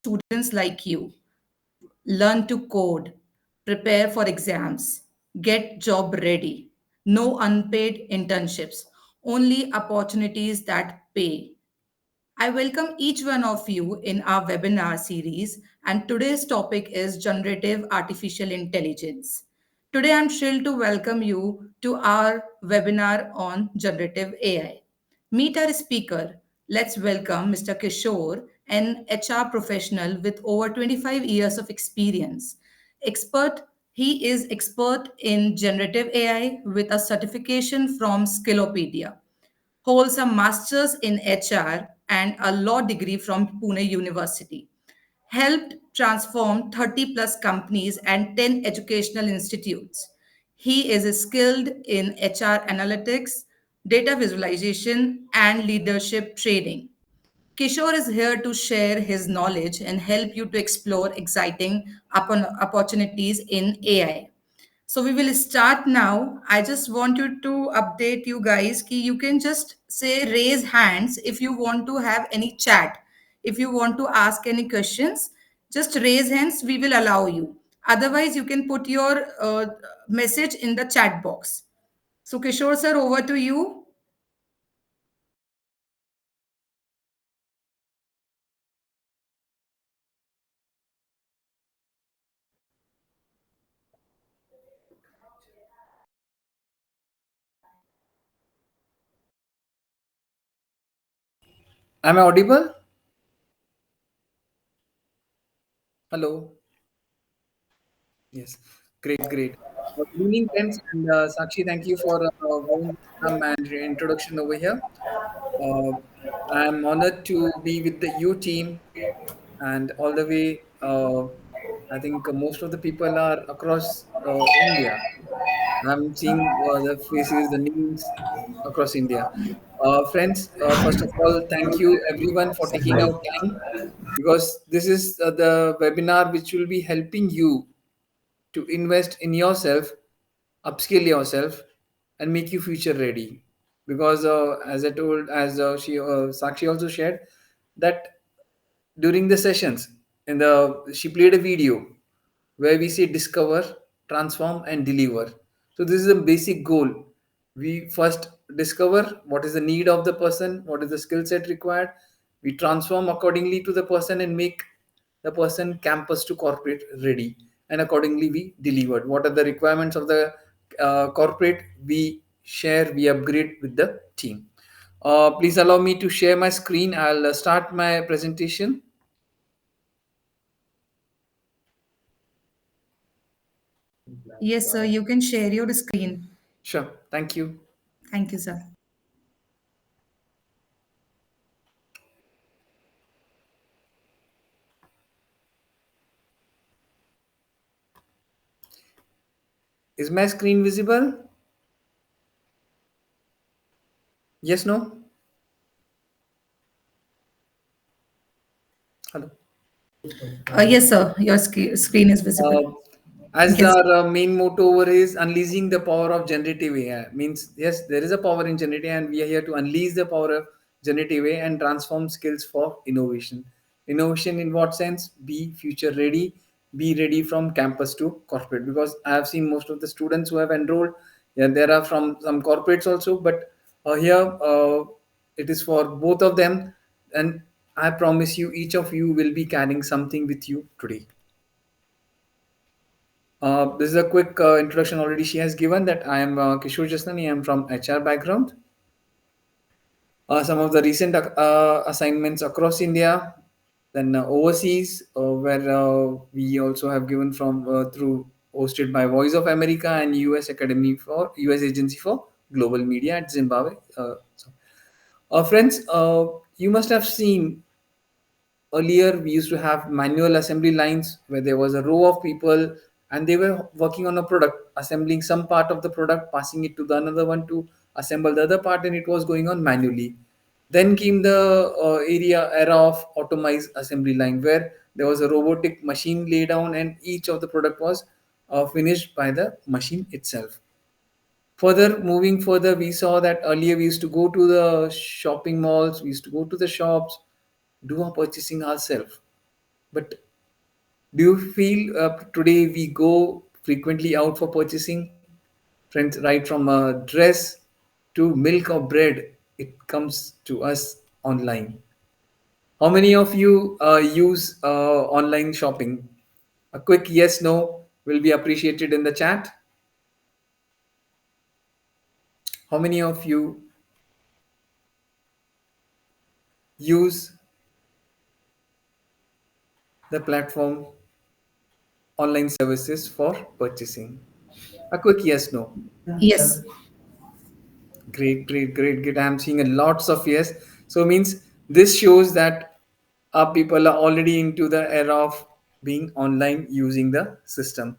students like you learn to code, prepare for exams, get job ready. No unpaid internships, only opportunities that pay. I welcome each one of you in our webinar series, and today's topic is generative artificial intelligence. Today, I'm thrilled to welcome you to our webinar on generative AI. Meet our speaker. Let's welcome Mr. Kishore, an HR professional with over 25 years of experience. Expert, he is expert in generative AI with a certification from Skillopedia, holds a master's in HR and a law degree from Pune University. Helped transform 30 plus companies and 10 educational institutes. He is skilled in HR analytics, data visualization, and leadership training. Kishore is here to share his knowledge and help you to explore exciting opportunities in AI. So we will start now. I just want you to update you guys ki you can just say raise hands if you want to have any chat. If you want to ask any questions, just raise hands. We will allow you. Otherwise, you can put your message in the chat box. So Kishore sir, over to you. Am I audible? Hello. Yes. Great, great. Good evening, friends. And Sakshi, thank you for warm welcome and introduction over here. Uh, I'm honored to be with your team and all the way. I think most of the people are across India. I'm seeing the faces, the names across India. Friends, first of all, thank you everyone for taking out time because this is the webinar which will be helping you to invest in yourself, upskill yourself, and make you future ready. Because as I told, as she Sakshi also shared, that during the sessions, in the she played a video where we say discover, transform, and deliver. So this is a basic goal. We first discover what is the need of the person, what is the skill set required. We transform accordingly to the person and make the person campus to corporate ready, and accordingly we delivered what are the requirements of the corporate. We share, we upgrade with the team. Please allow me to share my screen. I'll start my presentation. Yes, sir. You can share your screen. Sure, thank you. Thank you, sir. Is my screen visible? Yes, no? Hello. Yes, sir. Your screen is visible. Uh, as Yes. our main motto over is unleashing the power of generative AI. Means yes, there is a power in generative, and we are here to unleash the power of generative AI and transform skills for innovation. Innovation in what sense? Be future ready, be ready from campus to corporate. Because I have seen most of the students who have enrolled. Yeah, there are from some corporates also, but here it is for both of them. And I promise you, each of you will be carrying something with you today. This is a quick introduction already she has given that I am Kishore Jasnani. I am from HR background. Some of the recent assignments across India, then overseas, where we also have given from through hosted by Voice of America and US Academy for US Agency for Global Media at Zimbabwe. Friends, you must have seen earlier we used to have manual assembly lines where there was a row of people and they were working on a product, assembling some part of the product, passing it to the another one to assemble the other part, and it was going on manually. Then came the era of automized assembly line where there was a robotic machine lay down and each of the product was finished by the machine itself. Further, moving further, we saw that earlier we used to go to the shopping malls, we used to go to the shops, do our purchasing ourselves. But do you feel today we go frequently out for purchasing? Friends, right from a dress to milk or bread, it comes to us online. How many of you use online shopping? A quick yes, no will be appreciated in the chat. How many of you use the platform online services for purchasing? A quick yes, no. Yes. Great, great, great, great. I'm seeing a lots of yes. So means this shows that our people are already into the era of being online using the system.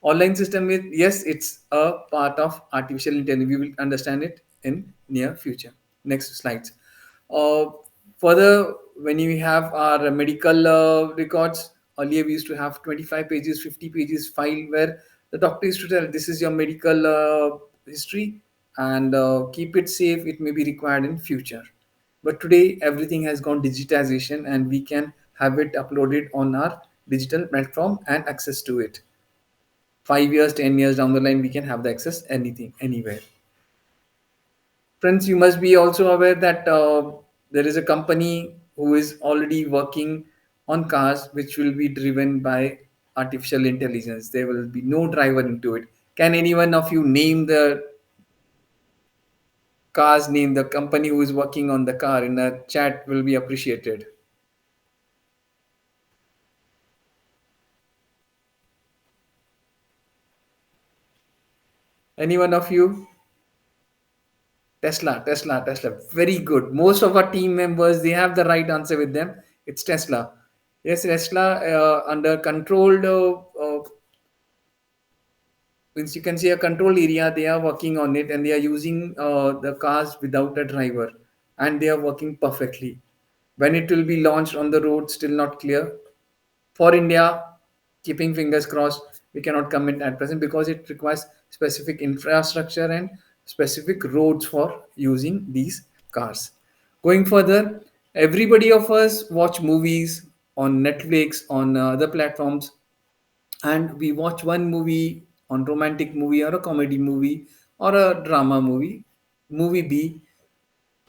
Online system is, yes, it's a part of artificial intelligence. We will understand it in near future. Next slides. Uh, Further, when you have our medical records, earlier we used to have 25 pages, 50 pages file where the doctor used to tell this is your medical history and keep it safe. It may be required in future. But today everything has gone digitization and we can have it uploaded on our digital platform and access to it. 5 years, 10 years down the line, we can have the access anything, anywhere. Friends, you must be also aware that there is a company who is already working on cars which will be driven by artificial intelligence. There will be no driver into it. Can anyone of you name the car's name, the company who is working on the car? In the chat will be appreciated. Anyone of you? Tesla, Tesla, Tesla. Very good. Most of our team members, they have the right answer with them. It's Tesla. Yes, Tesla under controlled means you can see a control area. They are working on it and they are using the cars without a driver, and they are working perfectly. When it will be launched on the road, still not clear. For India, keeping fingers crossed, we cannot commit at present because it requires specific infrastructure and specific roads for using these cars. Going further, everybody of us watch movies on Netflix, on other platforms, and we watch one movie on romantic movie or a comedy movie or a drama movie, movie B,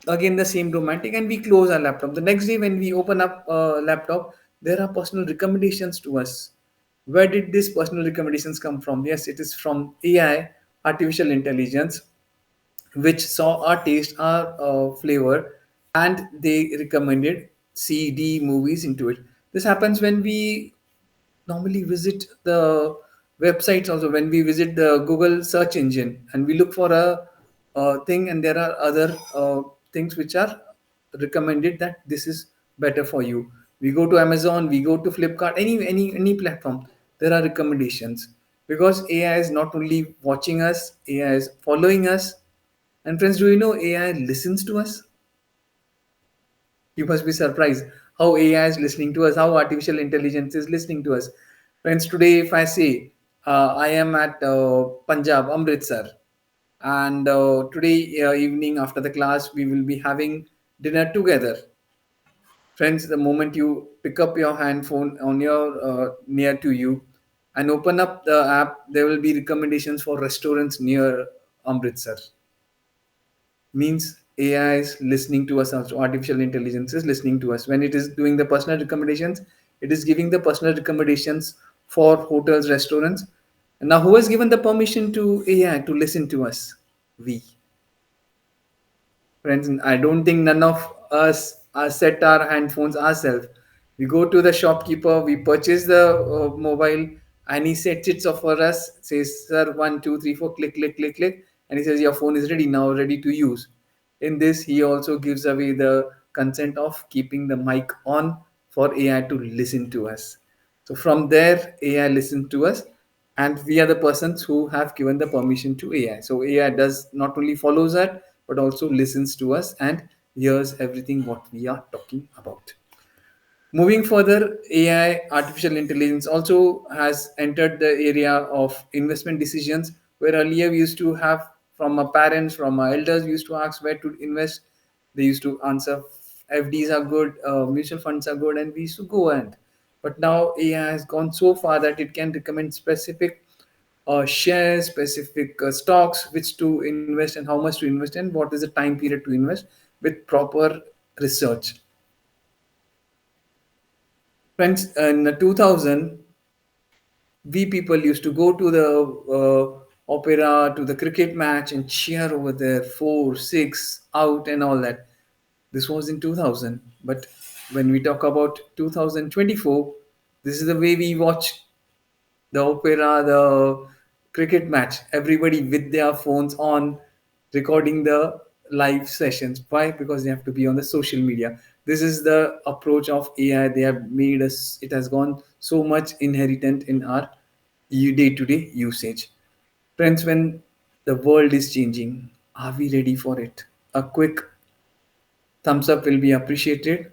again the same romantic, and we close our laptop. The next day when we open up a laptop, there are personal recommendations to us. Where did these personal recommendations come from? Yes, it is from AI, artificial intelligence, which saw our taste, our flavor, and they recommended CD movies into it. This happens when we normally visit the websites also, when we visit the Google search engine and we look for a thing, and there are other things which are recommended that this is better for you. We go to Amazon, we go to Flipkart, any platform, there are recommendations, because AI is not only watching us, AI is following us. And friends, do you know AI listens to us? You must be surprised how AI is listening to us, how artificial intelligence is listening to us. Friends, today if I say I am at Punjab, Amritsar, and today evening after the class we will be having dinner together. Friends, the moment you pick up your handphone on your near to you and open up the app, there will be recommendations for restaurants near Amritsar. Means AI is listening to us also. Artificial intelligence is listening to us. When it is doing the personal recommendations, it is giving the personal recommendations for hotels, restaurants. And now, who has given the permission to AI to listen to us? We. Friends, I don't think none of us set our handphones ourselves. We go to the shopkeeper, we purchase the mobile, and he sets it up for us. Says, "Sir, 1, 2, 3, 4, click, click, click, click," and he says, "Your phone is ready now, ready to use." In this, he also gives away the consent of keeping the mic on for AI to listen to us. So from there, AI listens to us, and we are the persons who have given the permission to AI. So AI does not only follows that, but also listens to us and hears everything what we are talking about. Moving further, AI, artificial intelligence, also has entered the area of investment decisions, where earlier we used to have from our parents, from our elders, we used to ask where to invest. They used to answer FDs are good, mutual funds are good, and we used to go and But now AI has gone so far that it can recommend specific shares, specific stocks, which to invest and how much to invest and what is the time period to invest with proper research. Friends, in 2000, we people used to go to the opera, to the cricket match and cheer over there, four, six, out, and all that. This was in 2000. But when we talk about 2024, this is the way we watch the opera, the cricket match. Everybody with their phones on, recording the live sessions. Why? Because they have to be on the social media. This is the approach of AI. They have made us, it has gone so much inherent in our day to day usage. Friends, when the world is changing, are we ready for it? A quick thumbs up will be appreciated.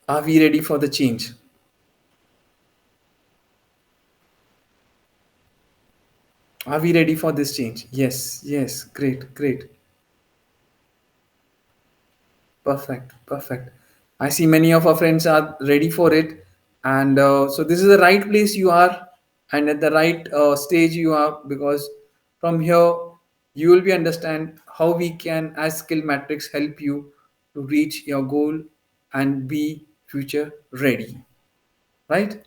Are we ready for the change? Are we ready for this change? Yes, yes, great, great. Perfect, perfect. I see many of our friends are ready for it, and so this is the right place you are, and at the right stage you are, because from here you will be understand how we can, as skill matrix, help you to reach your goal and be future ready. Right?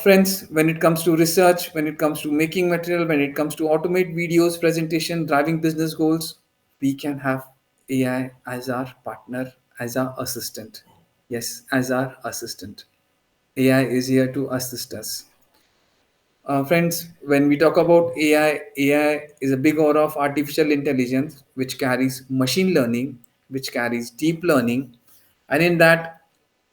Friends, when it comes to research, when it comes to making material, when it comes to automate videos, presentation, driving business goals, we can have AI as our partner, as our assistant. Yes, as our assistant. AI is here to assist us. Friends, when we talk about AI is a big aura of artificial intelligence which carries machine learning, which carries deep learning, and in that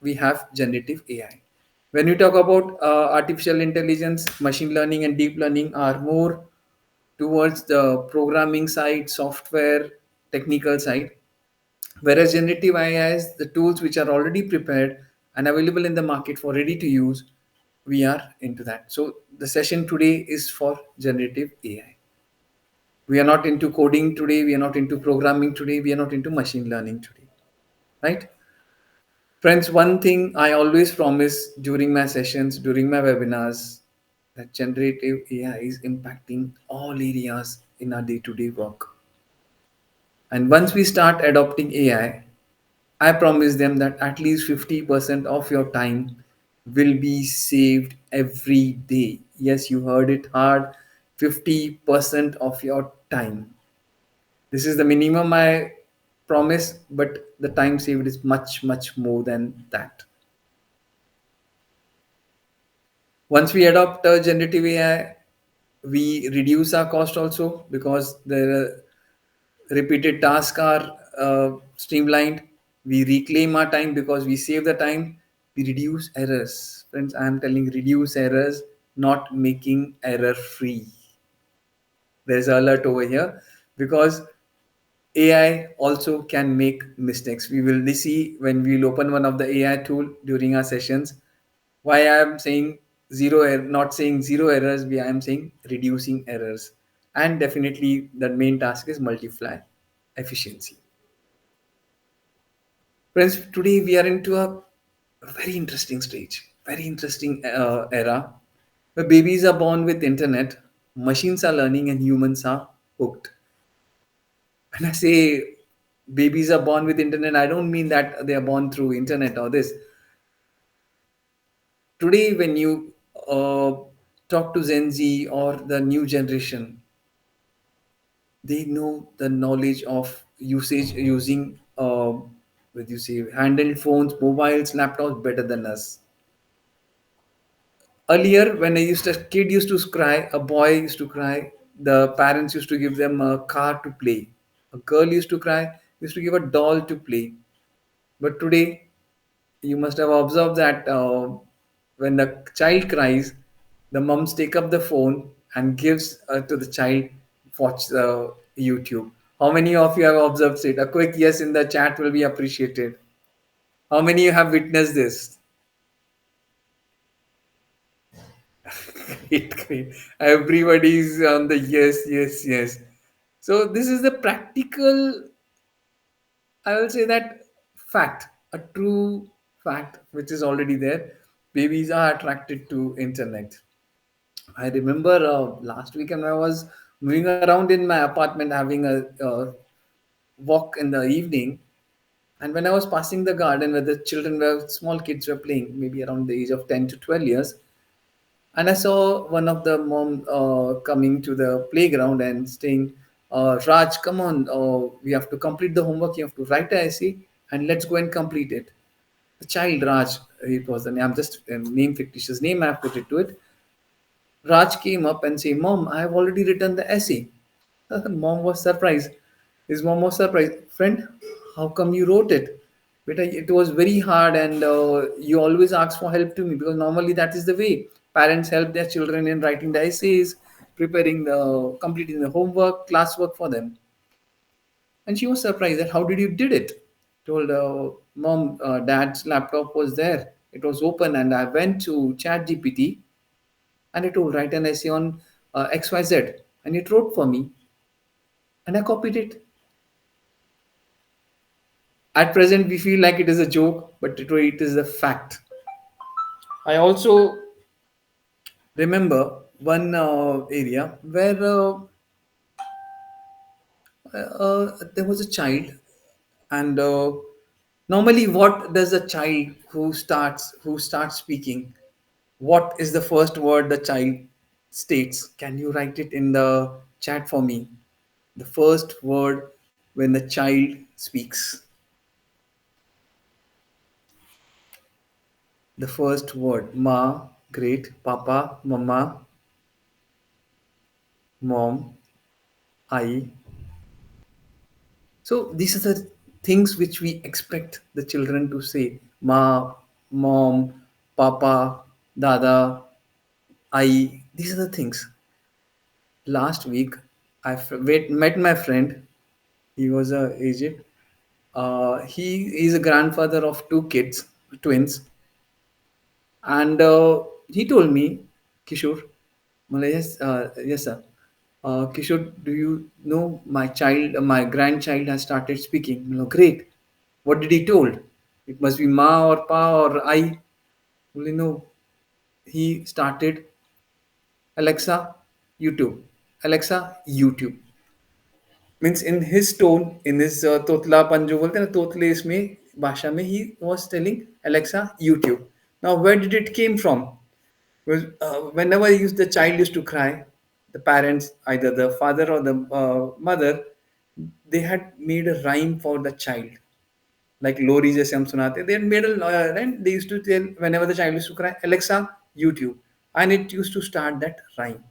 we have generative AI. When we talk about artificial intelligence, machine learning, and deep learning are more towards the programming side, software, technical side, whereas generative AI is the tools which are already prepared and available in the market for ready to use. We are into that. So the session today is for generative AI. We are not into coding today. We are not into programming today. We are not into machine learning today. Right? Friends, one thing I always promise during my sessions, during my webinars, that generative AI is impacting all areas in our day to day work. And once we start adopting I promise them that at least 50% of your time will be saved every day. Yes, you heard it hard. 50% of your time. This is the minimum I promise, but the time saved is much, much more than that. Once we adopt generative AI, we reduce our cost also because the repeated tasks are streamlined. We reclaim our time because we save the time. We reduce errors. Friends, I am telling reduce errors, not making error free. There's an alert over here because AI also can make mistakes. We will see when we'll open one of the AI tool during our sessions. Why I am saying zero error, not saying zero errors, I am saying reducing errors. And definitely the main task is multiply efficiency. Friends, today we are into a very interesting stage, very interesting era where babies are born with internet, machines are learning, and humans are hooked. When I say babies are born with internet, I don't mean that they are born through internet or this. Today, when you talk to Gen Z or the new generation, they know the knowledge of usage using what you say handheld phones, mobiles, laptops better than us. Earlier, when a kid used to cry, a boy used to cry, the parents used to give them a car to play. A girl used to cry, used to give a doll to play. But today, you must have observed that when the child cries, the moms take up the phone and gives to the child watch the YouTube. How many of you have observed it? A quick yes in the chat will be appreciated. How many you have witnessed this? Great, great. Everybody's on the yes, yes, yes. So this is the practical, I will say that fact. a true fact which is already there. Babies are attracted to internet. I remember last weekend I was moving around in my apartment having a walk in the evening, and when I was passing the garden where the children were small kids were playing, maybe around the age of 10 to 12 years, and I saw one of the mom coming to the playground and saying, Raj, come on, we have to complete the homework. You have to write a essay and let's go and complete it. The child, Raj, it was the name, I'm just name fictitious name, I have put it to it. Raj came up and said, Mom, I have already written the essay. Mom was surprised. His mom was surprised. Friend, how come you wrote it? But it was very hard, and you always ask for help to me because normally that is the way. Parents help their children in writing the essays, preparing the completing the homework, classwork for them. And she was surprised that how did you did it? Told mom, dad's laptop was there. It was open, and I went to Chat GPT and it told write an essay on XYZ, and it wrote for me, and I copied it. At present, we feel like it is a joke, but it is a fact. I also remember one area where there was a child, and normally, what does a child who starts speaking? What is the first word the child states? Can you write it in the chat for me? The first word when the child speaks. The first word, ma, great, papa, mama, mom, I. So these are the things which we expect the children to say. Ma, mom, papa, dada, I. These are the things. Last week, met my friend. He was a aged. He is a grandfather of two kids, twins, and he told me, Kishore, Malay, yes, sir. Kishore, do you know my child, my grandchild has started speaking? Great. What did he told? It must be ma or pa or I. No. He started Alexa, YouTube. Alexa, YouTube. Means in his tone, in his तोतला जो बोलते हैं ना तोतले इसमें भाषा में he was telling Alexa YouTube. Now where did it came from? Because whenever the child used to cry, the parents, either the father or the mother, they had made a rhyme for the child, like लोरी जैसे हम सुनाते हैं, they had made a and they used to tell whenever the child used to cry, Alexa YouTube, and it used to start that rhyme.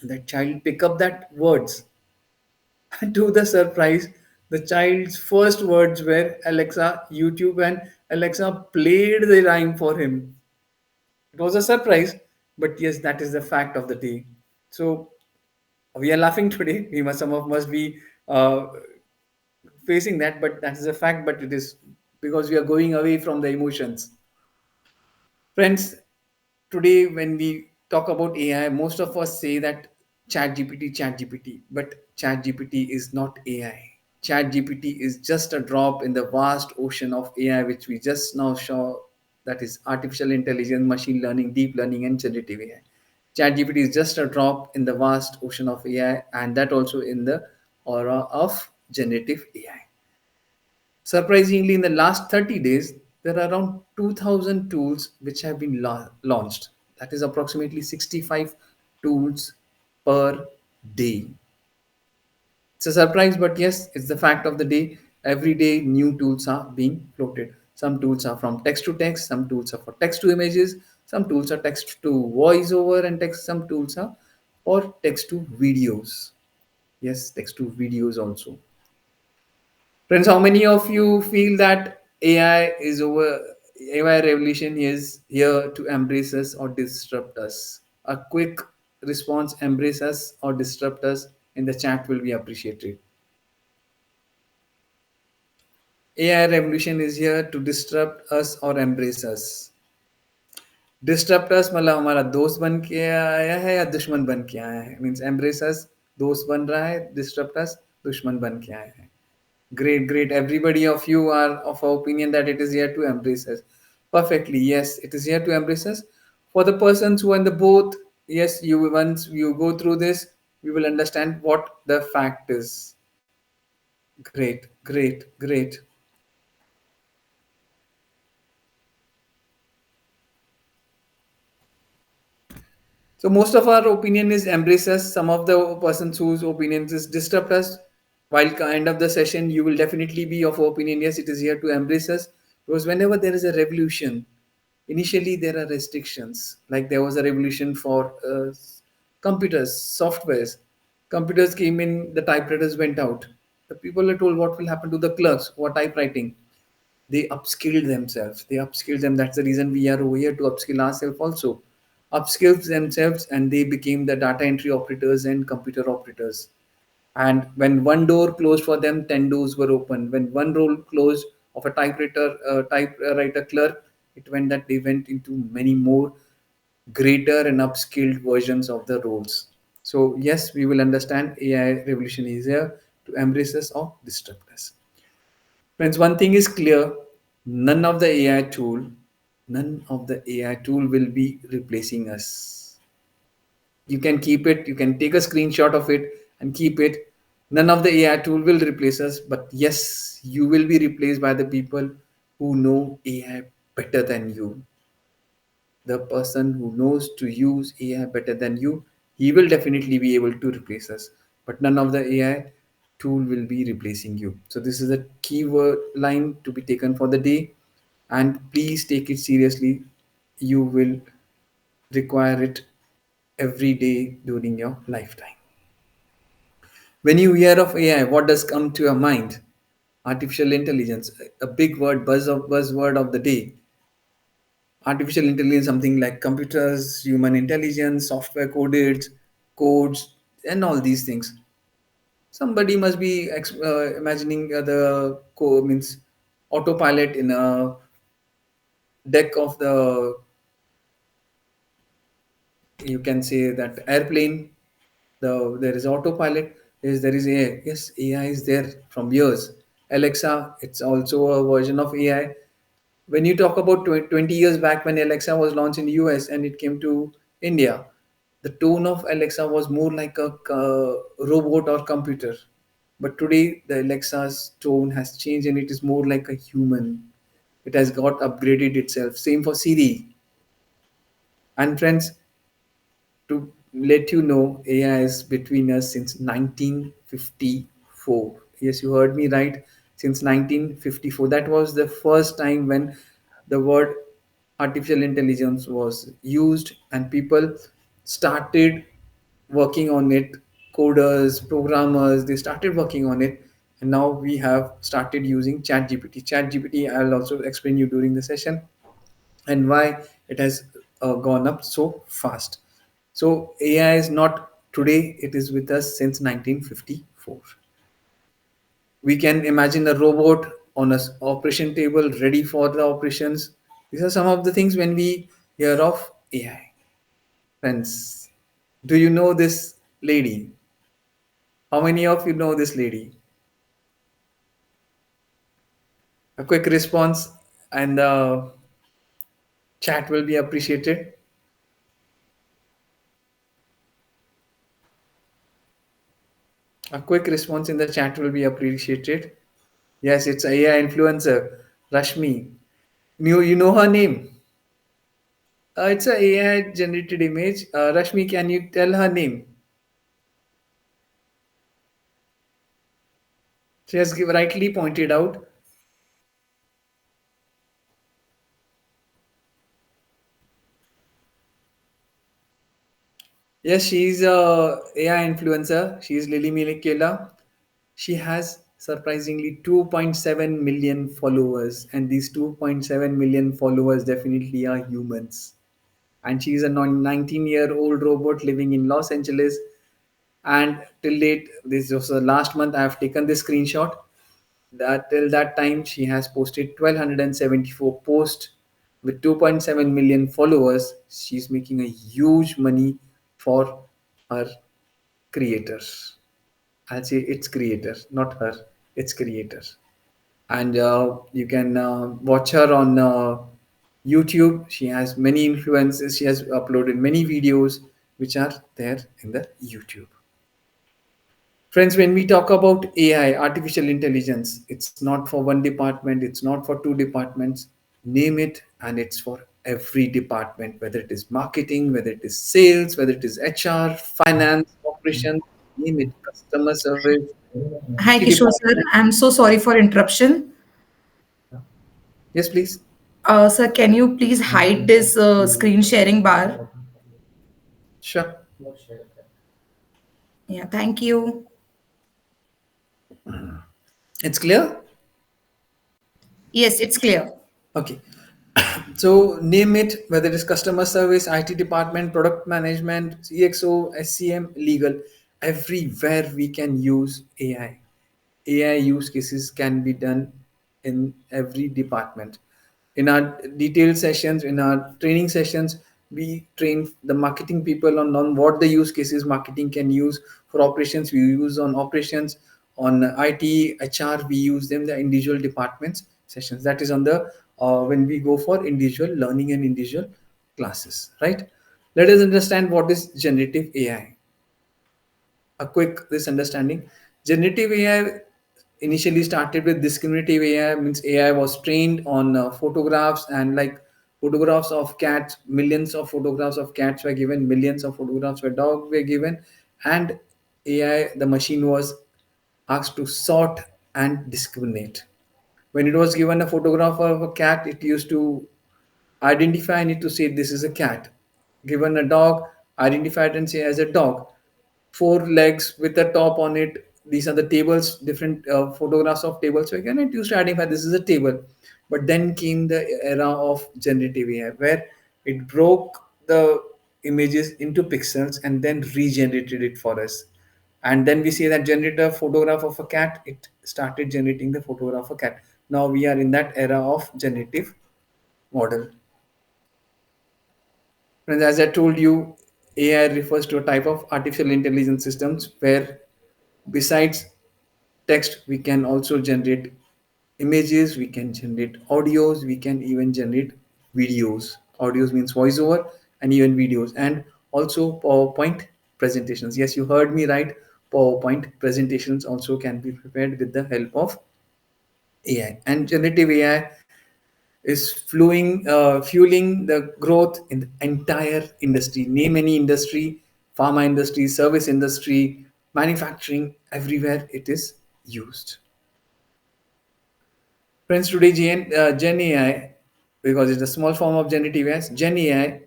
That child pick up that words. To the surprise, the child's first words were Alexa, YouTube, and Alexa played the rhyme for him. It was a surprise, but yes, that is the fact of the day. So we are laughing today. We must some of must be facing that, but that is a fact. But it is because we are going away from the emotions. Friends, today when we talk about AI, most of us say that chat GPT, but chat GPT is not AI. Chat GPT is just a drop in the vast ocean of AI which we just now saw, that is artificial intelligence, machine learning, deep learning, and generative AI. Chat GPT is just a drop in the vast ocean of AI, and that also in the aura of generative AI. Surprisingly, in the last 30 days, there are around 2,000 tools which have been launched. That is approximately 65 tools per day. It's a surprise, but yes, it's the fact of the day. Every day, new tools are being floated. Some tools are from text to text, some tools are for text to images, some tools are text to voice over and text, some tools are for text to videos. Yes, text to videos also. Friends, how many of you feel that AI is over? AI revolution is here to embrace us or disrupt us. A quick response, embrace us or disrupt us, in the chat will be appreciated. AI revolution is here to disrupt us or embrace us. Disrupt us मतलब हमारा दोस्त बन के आया है या दुश्मन बन के आया है. Means embrace us, दोस्त बन रहा है. Disrupt us, दुश्मन बन के आया है. Great, great. Everybody of you are of our opinion that it is here to embrace us. Perfectly, yes, it is here to embrace us. For the persons who are in the both, yes, you once you go through this, you will understand what the fact is. Great, great, great. So most of our opinion is embrace us. Some of the persons whose opinions is disrupt us. While kind of the session, you will definitely be of opinion. Yes, it is here to embrace us because whenever there is a revolution, initially there are restrictions. Like there was a revolution for computers, softwares. Computers came in, the typewriters went out. The people are told what will happen to the clerks who are typewriting. They upskilled themselves. They upskilled them. That's the reason we are over here to upskill ourselves also. Upskilled themselves and they became the data entry operators and computer operators. And when one door closed for them, 10 doors were open. When one role closed of a typewriter clerk, it went that they went into many more greater and upskilled versions of the roles. So yes, we will understand AI revolution is here to embrace us or disrupt us. Friends, one thing is clear, none of the AI tool, none of the AI tool will be replacing us. You can keep it, you can take a screenshot of it and keep it. None of the AI tool will replace us, but yes, you will be replaced by the people who know AI better than you. The person who knows to use AI better than you, he will definitely be able to replace us. But none of the AI tool will be replacing you. So this is a keyword line to be taken for the day, and please take it seriously. You will require it every day during your lifetime. When you hear of AI, what does come to your mind? Artificial intelligence, a big word, buzzword of the day. Artificial intelligence, something like computers, human intelligence, software coded, codes, and all these things. Somebody must be imagining the means autopilot in a deck of the, you can say that airplane. There is autopilot. There is AI. Yes, AI is there from years. Alexa, it's also a version of AI. When you talk about 20 years back when Alexa was launched in the US and it came to India, the tone of Alexa was more like a robot or computer. But today, the Alexa's tone has changed and it is more like a human. It has got upgraded itself. Same for Siri. And friends, to let you know, AI is between us since 1954. Yes, you heard me right. Since 1954. That was the first time when the word artificial intelligence was used and people started working on it. Coders, programmers, they started working on it. And now we have started using ChatGPT. ChatGPT, I'll also explain you during the session and why it has gone up so fast. So AI is not today, it is with us since 1954. We can imagine a robot on a operation table ready for the operations. These are some of the things when we hear of AI. Friends, do you know this lady? How many of you know this lady? A quick response and the chat will be appreciated. A quick response in the chat will be appreciated. Yes, it's AI influencer, Rashmi. You know her name? It's a AI generated image. Rashmi, can you tell her name? She has rightly pointed out. Yes, she's a AI influencer. She's Lily Milikela. She has surprisingly 2.7 million followers, and these 2.7 million followers definitely are humans. And she's a 19-year-old robot living in Los Angeles. And till date, this was the last month I have taken this screenshot. That till that time she has posted 1274 posts with 2.7 million followers. She's making a huge money for her creators. I'll say its creator, not her. its creator. And you can watch her on YouTube. She has many influences. She has uploaded many videos which are there in the YouTube. Friends, when we talk about AI, artificial intelligence, it's not for one department, it's not for two departments. Name it, and it's for every department, whether it is marketing, whether it is sales, whether it is HR, finance, operations, name it, customer service, Hi, IT Kishore sir. department. I'm so sorry for interruption. Yes, please. Sir, can you please hide this screen sharing bar? Sure. Yeah, thank you. It's clear? Yes, it's clear. Okay. So name it, whether it is customer service, IT department, product management, CXO, SCM, legal, everywhere we can use AI. AI use cases can be done in every department. In our detailed sessions, in our training sessions, we train the marketing people on what the use cases marketing can use. For operations, we use on operations. On IT, HR, we use them the individual departments sessions. That is on the when we go for individual learning and individual classes, right? Let us understand what is generative AI. A quick this understanding. Generative AI initially started with discriminative AI, means AI was trained on photographs, and like photographs of cats, millions of photographs of cats were given, millions of photographs of dogs were given, and AI, the machine was asked to sort and discriminate. When it was given a photograph of a cat, it used to identify and it to say this is a cat. Given a dog, identify it and say as a dog. Four legs with a top on it. These are the tables, different photographs of tables. So again, it used to identify this is a table. But then came the era of generative AI, where it broke the images into pixels and then regenerated it for us. And then we see that generate a photograph of a cat, it started generating the photograph of a cat. Now we are in that era of generative model. And as I told you, AI refers to a type of artificial intelligence systems where besides text, we can also generate images, we can generate audios, we can even generate videos. Audios means voiceover, and even videos, and also PowerPoint presentations. Yes, you heard me right. PowerPoint presentations also can be prepared with the help of AI. And generative AI is fueling the growth in the entire industry. Name any industry, pharma industry, service industry, manufacturing, everywhere it is used. Friends, today Gen AI, because it's a small form of generative AI, Gen AI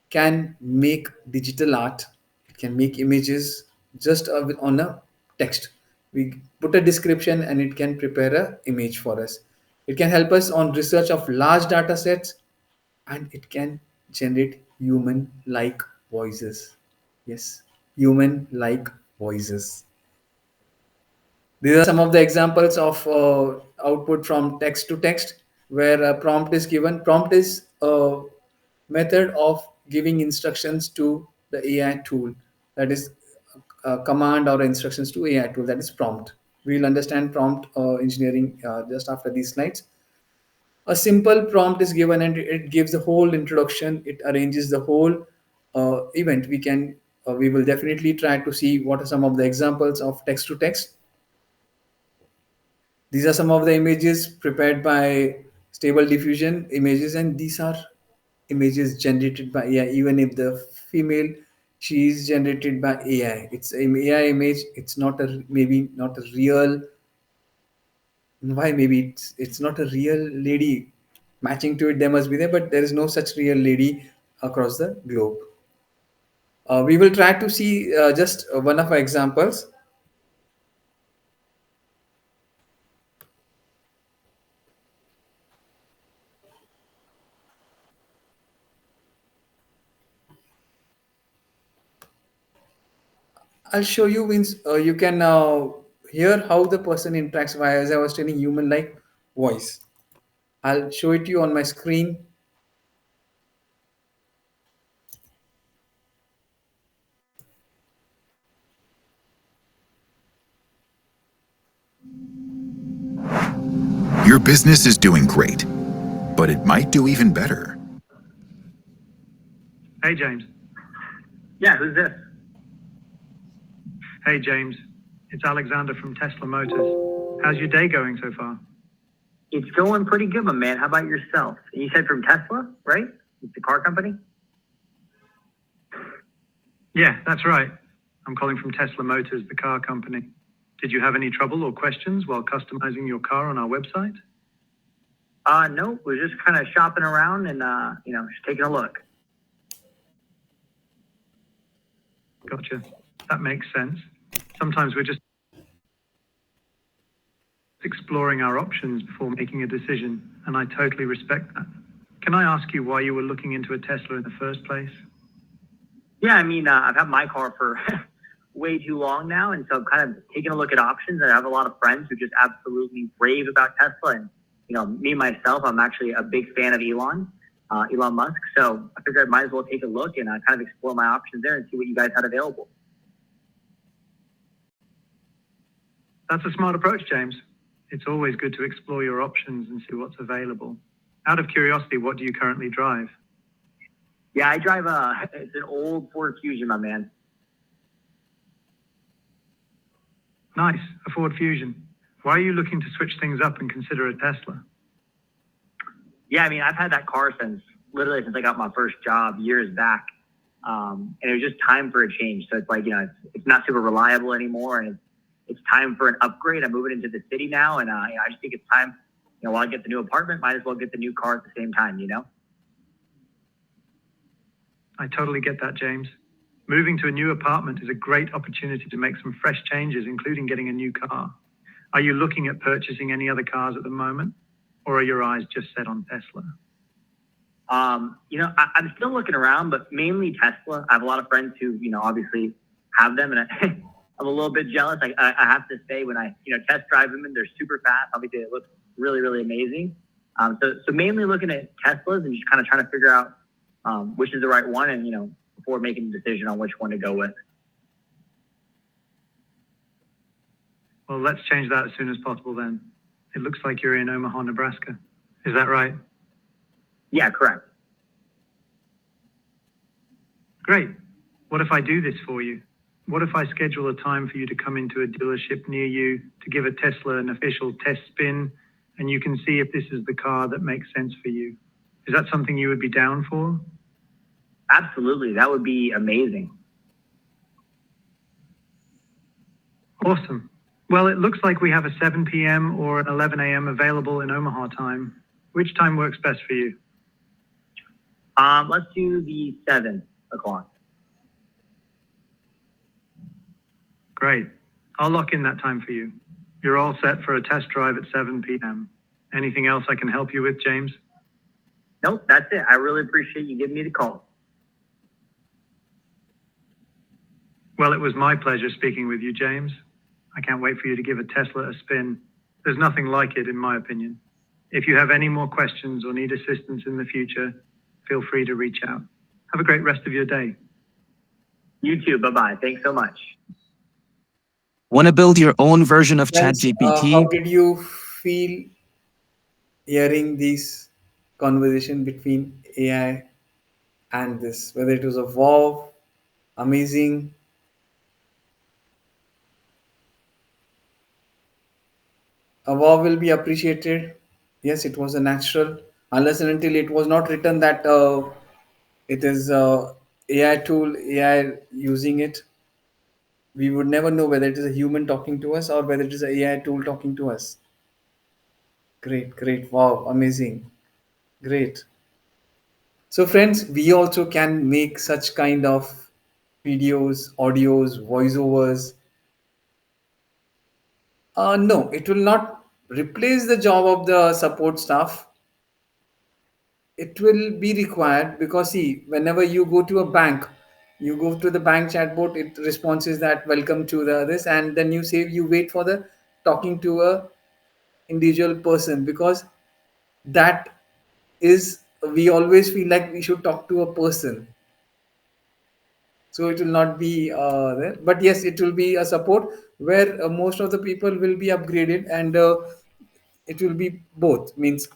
can make digital art. It can make images just on a text. We put a description and it can prepare a image for us. It can help us on research of large data sets, and it can generate human like voices. Yes, human like voices. These are some of the examples of output from text to text, where a prompt is given. Prompt is a method of giving instructions to the AI tool. That is a command or instructions to AI tool. That is prompt. We'll understand prompt engineering just after these slides. A simple prompt is given and it gives the whole introduction. It arranges the whole event. We will definitely try to see what are some of the examples of text to text. These are some of the images prepared by Stable Diffusion images, and these are images generated by AI. Even if the female, she is generated by AI. It's an AI image. It's not a maybe not a real. Why maybe it's not a real lady matching to it. There must be there, but there is no such real lady across the globe. We will try to see just one of our examples. I'll show you means you can hear how the person interacts via, as I was telling, human like voice. I'll show it to you on my screen. business is doing great, but it might do even better. Hey, James. Yeah, who's this? Hey, James. It's Alexander from Tesla Motors. How's your day going so far? It's going pretty good, my man. How about yourself? You said from Tesla, right? It's the car company? Yeah, that's right. I'm calling from Tesla Motors, the car company. Did you have any trouble or questions while customizing your car on our website? No, we're just kind of shopping around and, just taking a look. Gotcha. That makes sense. Sometimes we're just exploring our options before making a decision, and I totally respect that. Can I ask you why you were looking into a Tesla in the first place? Yeah, I mean, I've had my car for way too long now, and so I'm kind of taking a look at options. And I have a lot of friends who just absolutely rave about Tesla. And, me myself, I'm actually a big fan of Elon Musk. So I figured I might as well take a look and kind of explore my options there and see what you guys had available. That's a smart approach, James. It's always good to explore your options and see what's available. Out of curiosity, what do you currently drive? Yeah, I drive it's an old Ford Fusion, my man. Nice, a Ford Fusion. Why are you looking to switch things up and consider a Tesla? Yeah, I mean, I've had that car since I got my first job years back. And it was just time for a change. So it's like, it's not super reliable anymore. And it's time for an upgrade. I'm moving into the city now. And I just think it's time, while I get the new apartment, might as well get the new car at the same time. I totally get that, James. Moving to a new apartment is a great opportunity to make some fresh changes, including getting a new car. Are you looking at purchasing any other cars at the moment? Or are your eyes just set on Tesla? I'm still looking around, but mainly Tesla. I have a lot of friends who, obviously have them, and I'm a little bit jealous. I have to say, when I, test drive them, and they're super fast. Obviously, it looks really, really amazing. So mainly looking at Teslas and just kind of trying to figure out which is the right one, and before making a decision on which one to go with. Well, let's change that as soon as possible then. It looks like you're in Omaha, Nebraska. Is that right? Yeah, correct. Great. What if I do this for you? What if I schedule a time for you to come into a dealership near you to give a Tesla an official test spin, and you can see if this is the car that makes sense for you? Is that something you would be down for? Absolutely. That would be amazing. Awesome. Well, it looks like we have a 7 p.m. or an 11 a.m. available in Omaha time. Which time works best for you? Let's do the 7 o'clock. Great. I'll lock in that time for you. You're all set for a test drive at 7 p.m. Anything else I can help you with, James? Nope, that's it. I really appreciate you giving me the call. Well, it was my pleasure speaking with you, James. I can't wait for you to give a Tesla a spin. There's nothing like it, in my opinion. If you have any more questions or need assistance in the future, feel free to reach out. Have a great rest of your day. You too. Bye-bye. Thanks so much. Want to build your own version of Friends, how ChatGPT? did you feel hearing this conversation between AI and this? Whether it was a wow, amazing, a wow will be appreciated. Yes, it was a natural, unless and until it was not written that it is AI tool, AI using it. We would never know whether it is a human talking to us or whether it is an AI tool talking to us. Great, great, wow, amazing, great. So, friends, we also can make such kind of videos, audios, voiceovers. No, it will not replace the job of the support staff. It will be required because, see, whenever you go to a bank, you go to the bank chatbot, it responses that welcome to the this, and then you wait for the talking to a individual person, because that is, we always feel like we should talk to a person. So it will not be there, but yes, it will be a support where most of the people will be upgraded, and it will be both. Means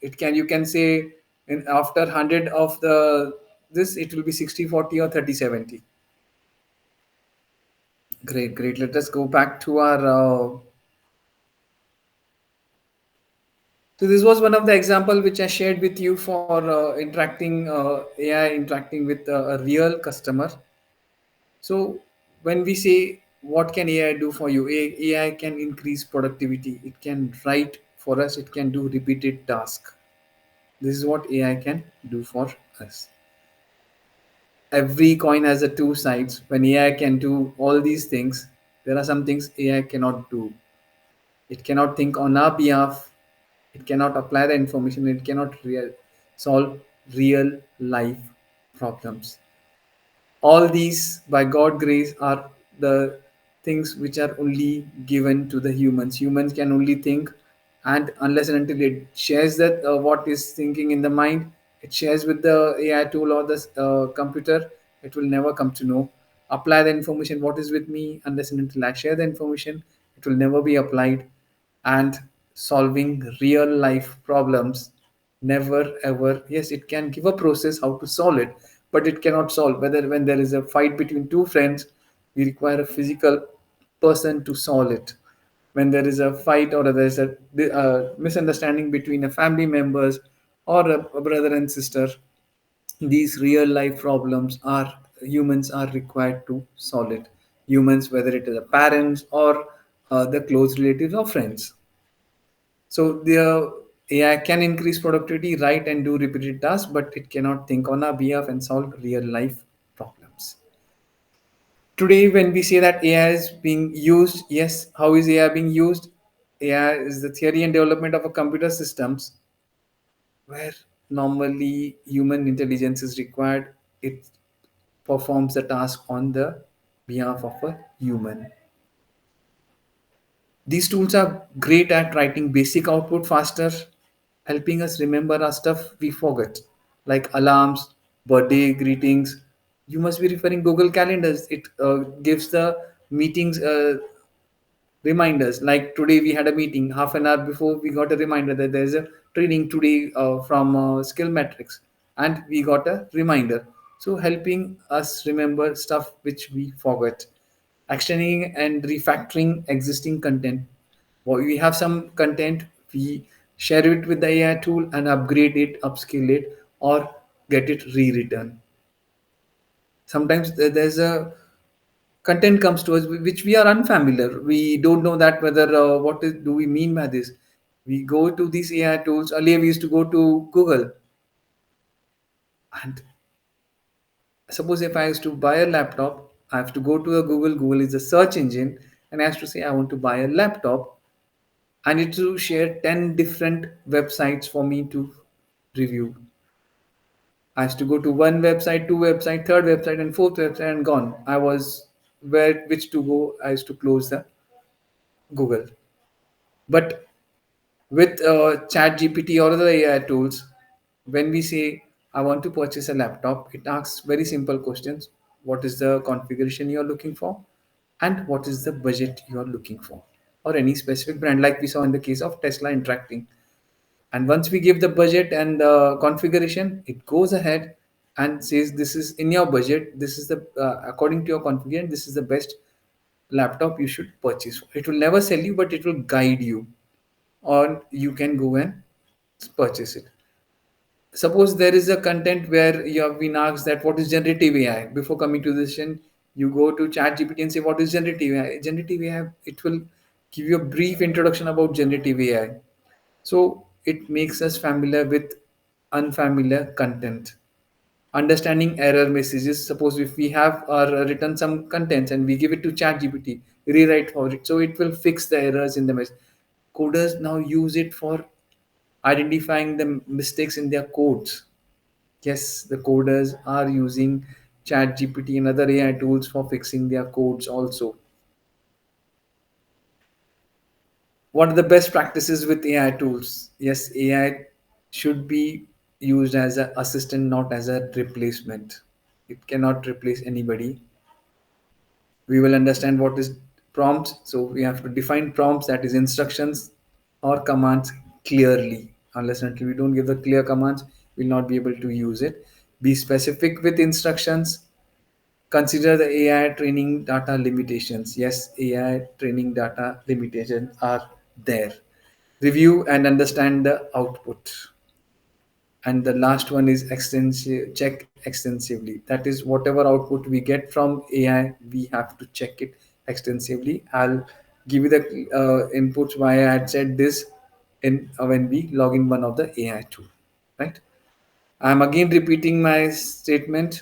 it can, you can say, in after 100 of the this, it will be 60/40 or 30/70. Great, great. Let us go back to our so this was one of the example which I shared with you for interacting AI interacting with a real customer. So when we say what can AI do for you, AI can increase productivity. It can write for us. It can do repeated task. This is what AI can do for us. Every coin has a two sides. When AI can do all these things, there are some things AI cannot do. It cannot think on our behalf. It cannot apply the information. It cannot solve real life problems. All these, by God grace, are the things which are only given to the humans. Humans can only think, and unless and until it shares that what is thinking in the mind, it shares with the AI tool or the computer, it will never come to know. Apply the information what is with me, unless and until I share the information, it will never be applied. And solving real life problems, never ever. Yes, it can give a process how to solve it, but it cannot solve. Whether when there is a fight between two friends, we require a physical person to solve it. When there is a fight or there is a misunderstanding between a family members or a brother and sister, these real life problems are, humans are required to solve it. Humans, whether it is the parents or the close relatives or friends. So the AI can increase productivity, write and do repeated tasks, but it cannot think on our behalf and solve real life problems. Today, when we say that AI is being used, yes, how is AI being used? AI is the theory and development of a computer systems where normally human intelligence is required. It performs the task on the behalf of a human. These tools are great at writing basic output faster, helping us remember our stuff we forget, like alarms, birthday greetings. You must be referring Google Calendars. It gives the meetings reminders. Like today we had a meeting, half an hour before we got a reminder that there's a training today from Skill Metrics, and we got a reminder. So helping us remember stuff which we forgot. Extending and refactoring existing content. We have some content, we share it with the AI tool and upgrade it, upskill it, or get it rewritten. Sometimes there's a content comes to us which we are unfamiliar. We don't know that whether do we mean by this. We go to these AI tools. Earlier we used to go to Google, and suppose if I used to buy a laptop, I have to go to the Google. Google is a search engine, and I have to say I want to buy a laptop. I need to share 10 different websites for me to review. I used to go to one website, two website, third website, and fourth website, and gone. I was where which to go. I used to close the Google. But with Chat GPT or the AI tools, when we say I want to purchase a laptop, it asks very simple questions: what is the configuration you are looking for, and what is the budget you are looking for, or any specific brand, like we saw in the case of Tesla interacting. And once we give the budget and the configuration, it goes ahead and says this is in your budget, this is the according to your configuration, this is the best laptop you should purchase. It will never sell you, but it will guide you, or you can go and purchase it. Suppose there is a content where you have been asked that what is generative AI. Before coming to this, and you go to Chat GPT and say what is generative AI. Generative AI, it will give you a brief introduction about generative AI. So it makes us familiar with unfamiliar content. Understanding error messages. Suppose if we have written some contents and we give it to ChatGPT, rewrite for it, so it will fix the errors in the message. Coders now use it for identifying the mistakes in their codes. Yes, the coders are using ChatGPT and other AI tools for fixing their codes also. What are the best practices with AI tools? Yes, AI should be used as an assistant, not as a replacement. It cannot replace anybody. We will understand what is prompts. So we have to define prompts, that is instructions. or commands clearly. Unless and until we don't give the clear commands, we'll not be able to use it. Be specific with instructions. Consider the AI training data limitations. Yes, AI training data limitations are there. Review and understand the output. And the last one is extensive, check extensively. That is, whatever output we get from AI, we have to check it extensively. I'll give you the inputs why I had said this in when we log in one of the AI tool, right? I'm again repeating my statement.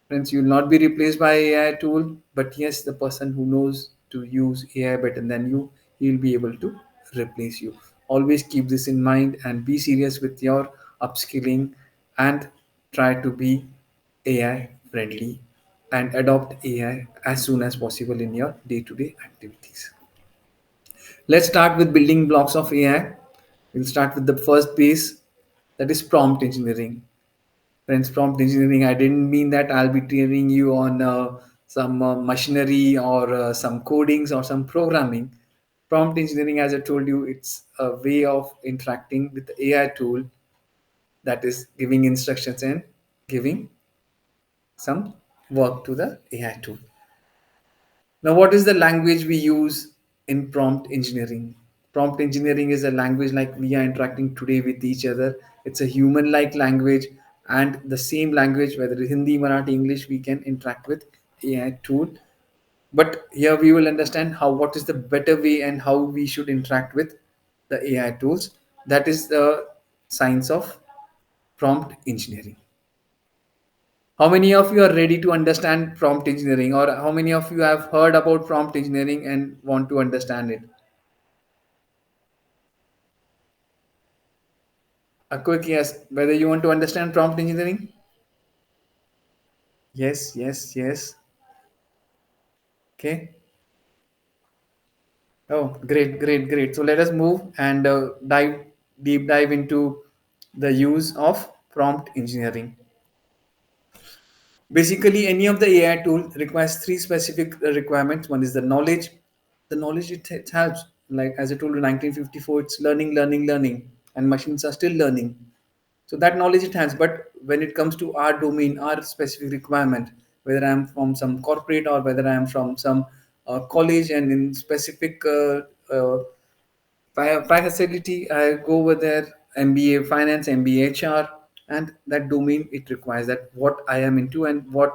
Friends, you will not be replaced by AI tool, but yes, the person who knows to use AI better than you, he will be able to replace you. Always keep this in mind and be serious with your upskilling and try to be AI friendly and adopt AI as soon as possible in your day-to-day activities. Let's start with building blocks of AI. We'll start with the first base, that is prompt engineering. Friends, prompt engineering, I didn't mean that I'll be training you on some machinery or some codings or some programming. Prompt engineering, as I told you, it's a way of interacting with the AI tool, that is giving instructions and giving some work to the AI tool. Now, what is the language we use in prompt engineering? Prompt engineering is a language like we are interacting today with each other. It's a human like language, and the same language, whether it's Hindi, Marathi, English, we can interact with AI tool. But here we will understand how what is the better way and how we should interact with the AI tools. That is the science of prompt engineering. How many of you are ready to understand prompt engineering, or how many of you have heard about prompt engineering and want to understand it? A quick yes, whether you want to understand prompt engineering? Yes, yes, yes. Okay. Oh, great, great, great. So let us move and deep dive into the use of prompt engineering. Basically, any of the AI tool requires three specific requirements. One is the knowledge. The knowledge, it helps. Like as I told you, 1954, it's learning, learning, learning, and machines are still learning. So that knowledge it has. But when it comes to our domain, our specific requirement, whether I am from some corporate or whether I am from some college and in specific facility, I go over there, MBA finance, MBA HR, and that domain it requires that what I am into and what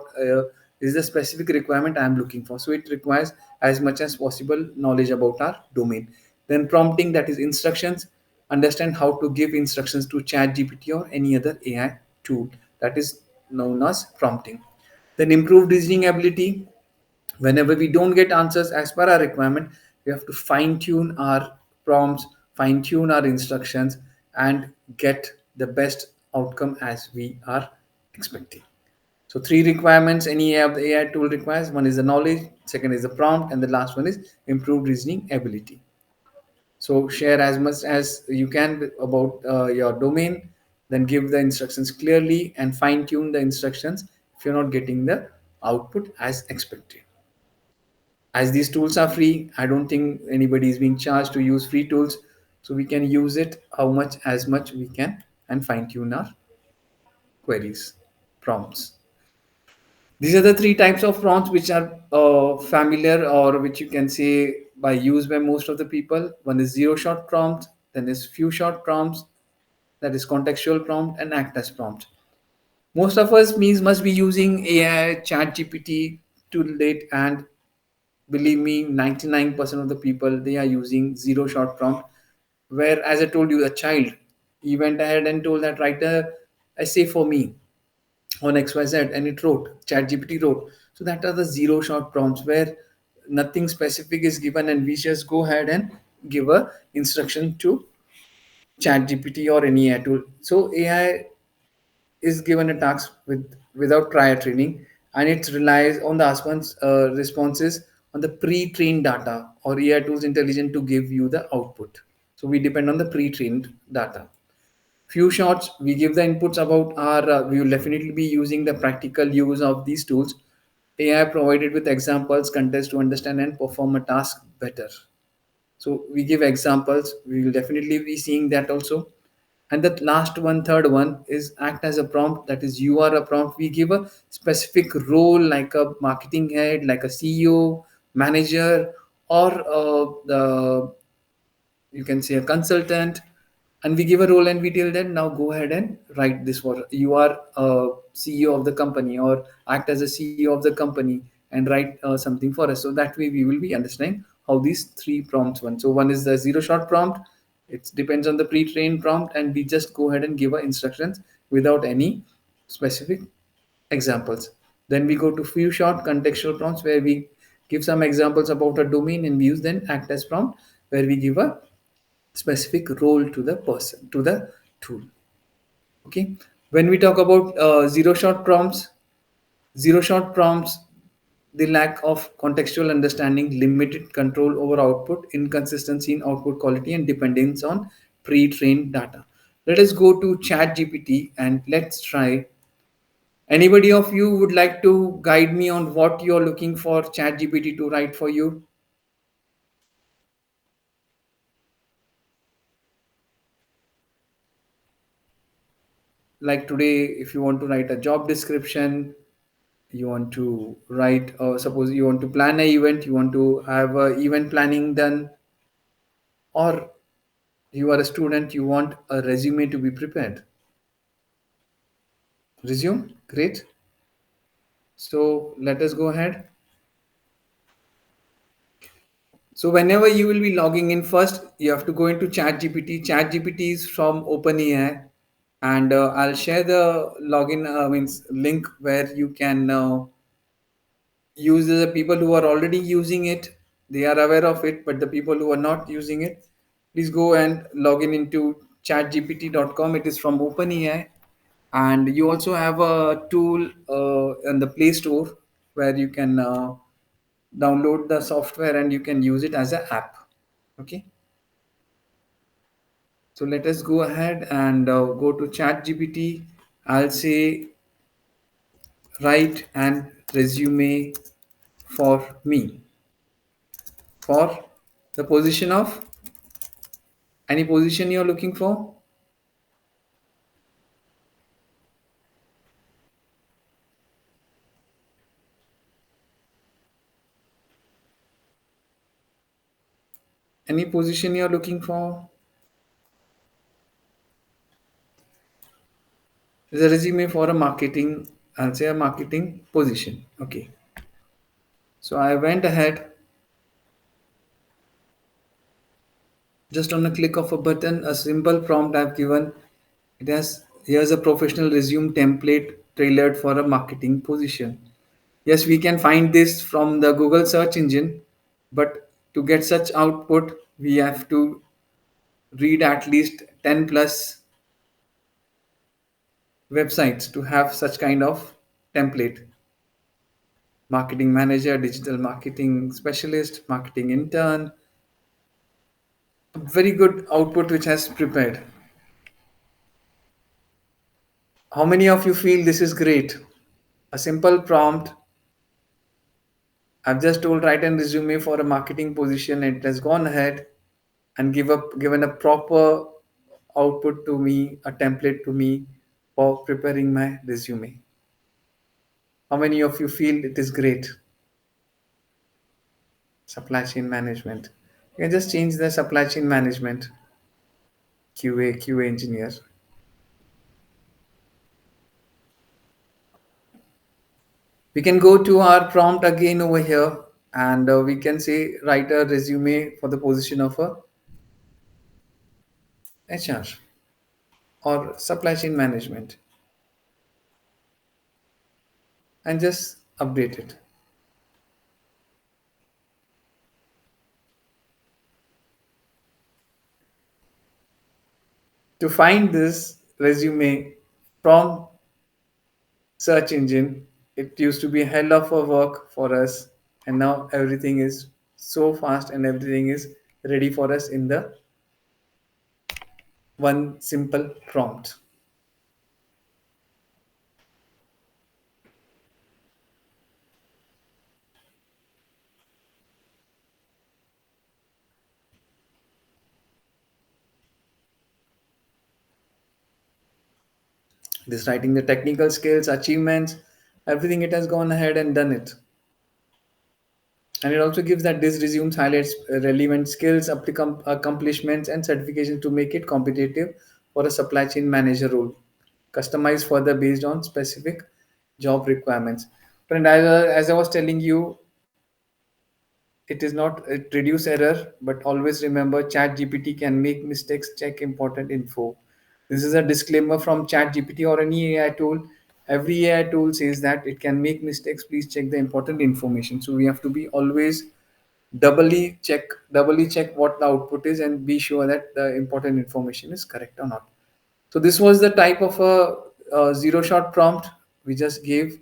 is the specific requirement I am looking for. So it requires as much as possible knowledge about our domain. Then prompting, that is instructions. Understand how to give instructions to Chat GPT or any other AI tool. That is known as prompting. Then improved reasoning ability. Whenever we don't get answers as per our requirement, we have to fine tune our prompts, fine tune our instructions, and get the best outcome as we are expecting. So three requirements any AI tool requires: one is the knowledge, second is the prompt, and the last one is improved reasoning ability. So share as much as you can about your domain, then give the instructions clearly and fine tune the instructions if you're not getting the output as expected. As these tools are free, I don't think anybody is being charged to use free tools, so we can use it how much as much we can and fine tune our queries, prompts. These are the three types of prompts which are familiar, or which you can say by use by most of the people. One is zero shot prompt, then is few shot prompts, that is contextual prompt, and act as prompt. Most of us means must be using AI, Chat GPT to date, and believe me, 99% of the people they are using zero shot prompt. Where, as I told you, a child, he went ahead and told that write a essay for me on XYZ, and it wrote, Chat GPT wrote. So that are the zero shot prompts where nothing specific is given, and we just go ahead and give a instruction to Chat GPT or any AI tool. So AI is given a task without prior training, and it relies on the responses on the pre-trained data, or AI tools intelligent to give you the output. So we depend on the pre-trained data. Few shots, we give the inputs about our, we will definitely be using the practical use of these tools. AI provided with examples, context to understand and perform a task better. So we give examples. We will definitely be seeing that also. And the last one, third one, is act as a prompt. That is, you are a prompt. We give a specific role, like a marketing head, like a CEO, manager, or the, you can say, a consultant, and we give a role and we tell them, now go ahead and write this for you are a CEO of the company, or act as a CEO of the company and write something for us. So that way we will be understanding how these three prompts one. So one is the zero shot prompt. It depends on the pre-trained prompt, and we just go ahead and give our instructions without any specific examples. Then we go to few short contextual prompts, where we give some examples about a domain, and we use then act as prompt, where we give a specific role to the person, to the tool. Okay. When we talk about zero shot prompts, the lack of contextual understanding, limited control over output, inconsistency in output quality, and dependence on pre-trained data. Let us go to chat gpt and let's try. Anybody of you would like to guide me on what you're looking for chat gpt to write for you? Like today, if you want to write a job description, you want to write, suppose you want to plan an event, you want to have a event planning done, or you are a student, you want a resume to be prepared. Resume, great. So let us go ahead. So whenever you will be logging in, first you have to go into chat gpt. Chat gpt is from OpenAI, and I'll share the login means link, where you can use the people who are already using it. They are aware of it, but the people who are not using it, please go and log in into chatgpt.com. It is from OpenAI, and you also have a tool in the Play Store, where you can download the software and you can use it as an app. Okay. So let us go ahead and go to ChatGPT. I'll say, write an resume for me, for the position of, any position you're looking for, any position you're looking for. Is a resume for a marketing, I'll say a marketing position. Okay. So I went ahead, just on a click of a button, a simple prompt I've given. It has, here's a professional resume template tailored for a marketing position. Yes, we can find this from the Google search engine, but to get such output, we have to read at least 10 plus websites to have such kind of template. Marketing manager, digital marketing specialist, marketing intern. A very good output which has prepared. How many of you feel this is great? A simple prompt. I've just told write an resume for a marketing position. It has gone ahead and given a proper output to me, a template to me for preparing my resume. How many of you feel it is great? Supply chain management. You can just change the supply chain management. QA engineer. We can go to our prompt again over here, and we can say write a resume for the position of a HR or supply chain management, and just update it. To find this resume from search engine, it used to be a hell of a work for us, and now everything is so fast and everything is ready for us in the one simple prompt. This writing the technical skills, achievements, everything it has gone ahead and done it. And it also gives that this resumes highlights relevant skills, accomplishments, and certifications to make it competitive for a supply chain manager role. Customized further based on specific job requirements. Friend, as I was telling you, it is not it reduce error, but always remember chat gpt can make mistakes. Check important info. This is a disclaimer from chat gpt or any ai tool. Every ai tool says that it can make mistakes. Please check the important information. So we have to be always doubly check what the output is and be sure that the important information is correct or not. So this was the type of a zero shot prompt we just gave.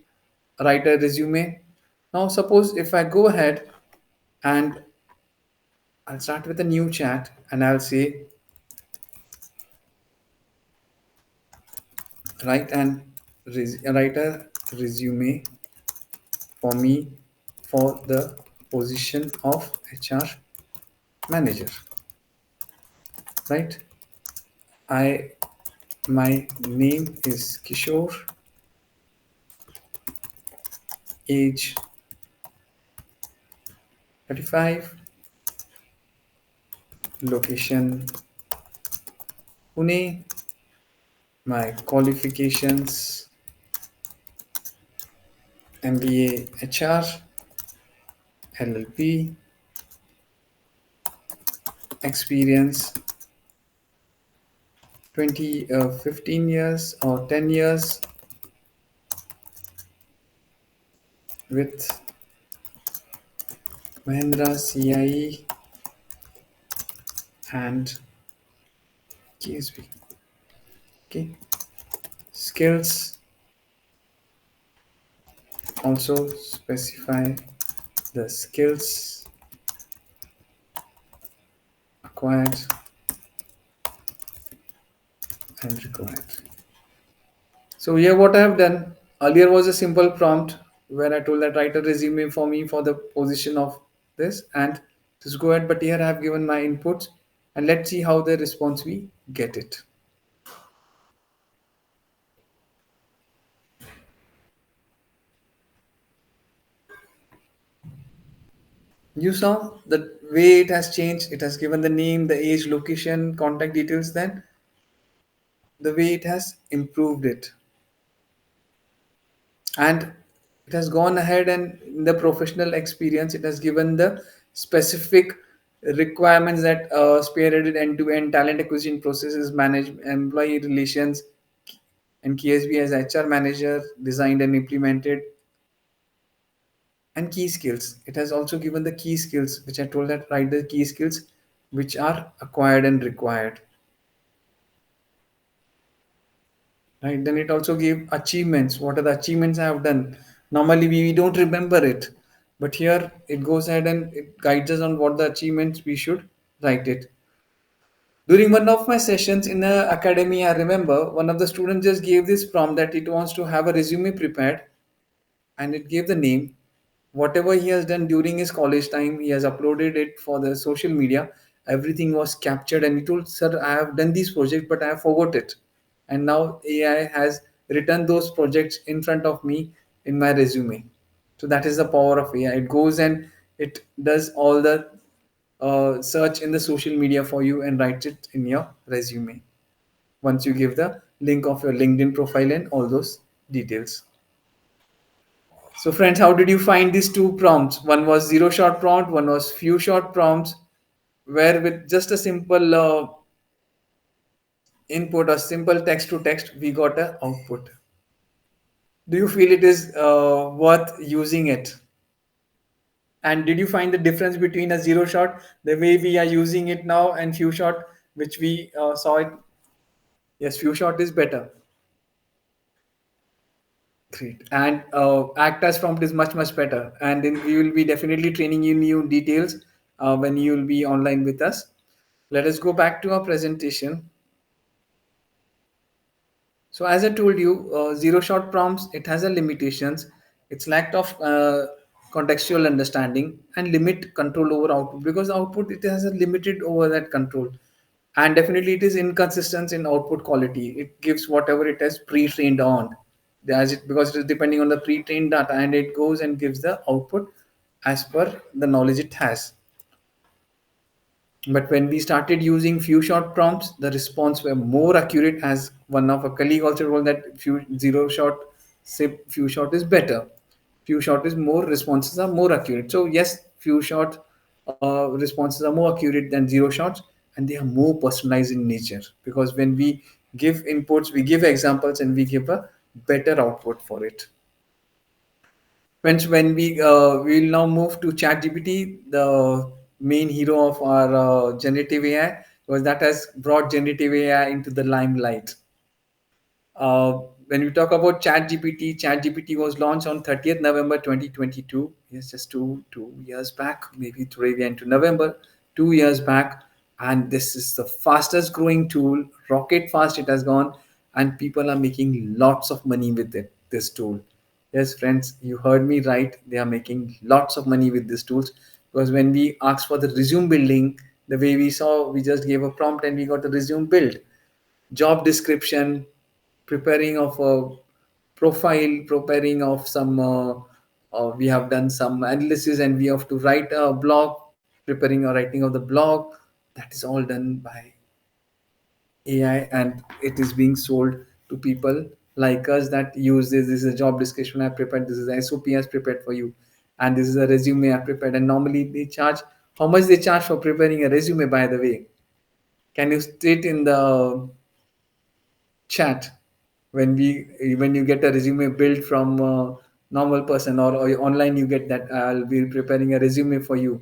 Write a resume. Now suppose if I go ahead and I'll start with a new chat and I'll say write a resume for me for the position of HR manager. Right? I My name is Kishore, age 35, location Pune, my qualifications MBA HR, LLP, experience 15 years or 10 years with Mahindra CIE and KSB. Okay, skills also specify the skills acquired and required. So here what I have done earlier was a simple prompt where I told that write a resume for me for the position of this and just go ahead. But here I have given my inputs and let's see how the response we get it. You saw the way it has changed. It has given the name, the age, location, contact details. Then the way it has improved it. And it has gone ahead and in the professional experience it has given the specific requirements that spearheaded end-to-end talent acquisition processes, manage employee relations, and KSB as HR manager designed and implemented, and key skills. It has also given the key skills which I told that write the key skills which are acquired and required. Right, then it also gave achievements. What are the achievements I have done? Normally we don't remember it, but here it goes ahead and it guides us on what the achievements we should write it. During one of my sessions in a academy, I remember one of the students just gave this prompt that it wants to have a resume prepared, and it gave the name. Whatever he has done during his college time, he has uploaded it for the social media. Everything was captured, and he told, "Sir, I have done these projects, but I have forgot it." And now AI has written those projects in front of me in my resume. So that is the power of AI. It goes and it does all the search in the social media for you and writes it in your resume once you give the link of your LinkedIn profile and all those details. So, friends, how did you find these two prompts? One was zero shot prompt, one was few shot prompts, where with just a simple input or simple text to text, we got a output. Do you feel it is worth using it? And did you find the difference between a zero shot, the way we are using it now, and few shot, which we saw it? Yes, few shot is better. Great. And act as prompt is much, much better. And then we will be definitely training you new details when you will be online with us. Let us go back to our presentation. So as I told you, zero shot prompts, it has a limitations. It's lack of contextual understanding and limit control over output, because output, it has a limited over that control. And definitely it is inconsistent in output quality. It gives whatever it has pre-trained on, as it, because it is depending on the pre-trained data, and it goes and gives the output as per the knowledge it has. But when we started using few shot prompts, the response were more accurate. As one of a colleague also told that few zero shot, say few shot is better. Few shot is more, responses are more accurate. So yes, few shot responses are more accurate than zero shots, and they are more personalized in nature, because when we give inputs, we give examples, and we give a better output for it. When we will now move to ChatGPT, the main hero of our generative AI, because that has brought generative AI into the limelight. Uh, when we talk about ChatGPT, ChatGPT was launched on 30th November 2022. Yes, just two years back. Maybe today we are into November. 2 years back, and this is the fastest growing tool. Rocket fast it has gone, and people are making lots of money with it. This tool. Yes, friends, you heard me right. They are making lots of money with these tools, because when we asked for the resume building, the way we saw, we just gave a prompt and we got the resume built. Job description, preparing of a profile, preparing of some we have done some analysis and we have to write a blog, preparing or writing of the blog. That is all done by AI, and it is being sold to people like us that use this. This is a job description I prepared, this is a SOP I prepared for you, and this is a resume I prepared. And normally they charge, how much they charge for preparing a resume, by the way? Can you state in the chat? When you get a resume built from a normal person, or online, you get that I'll be preparing a resume for you.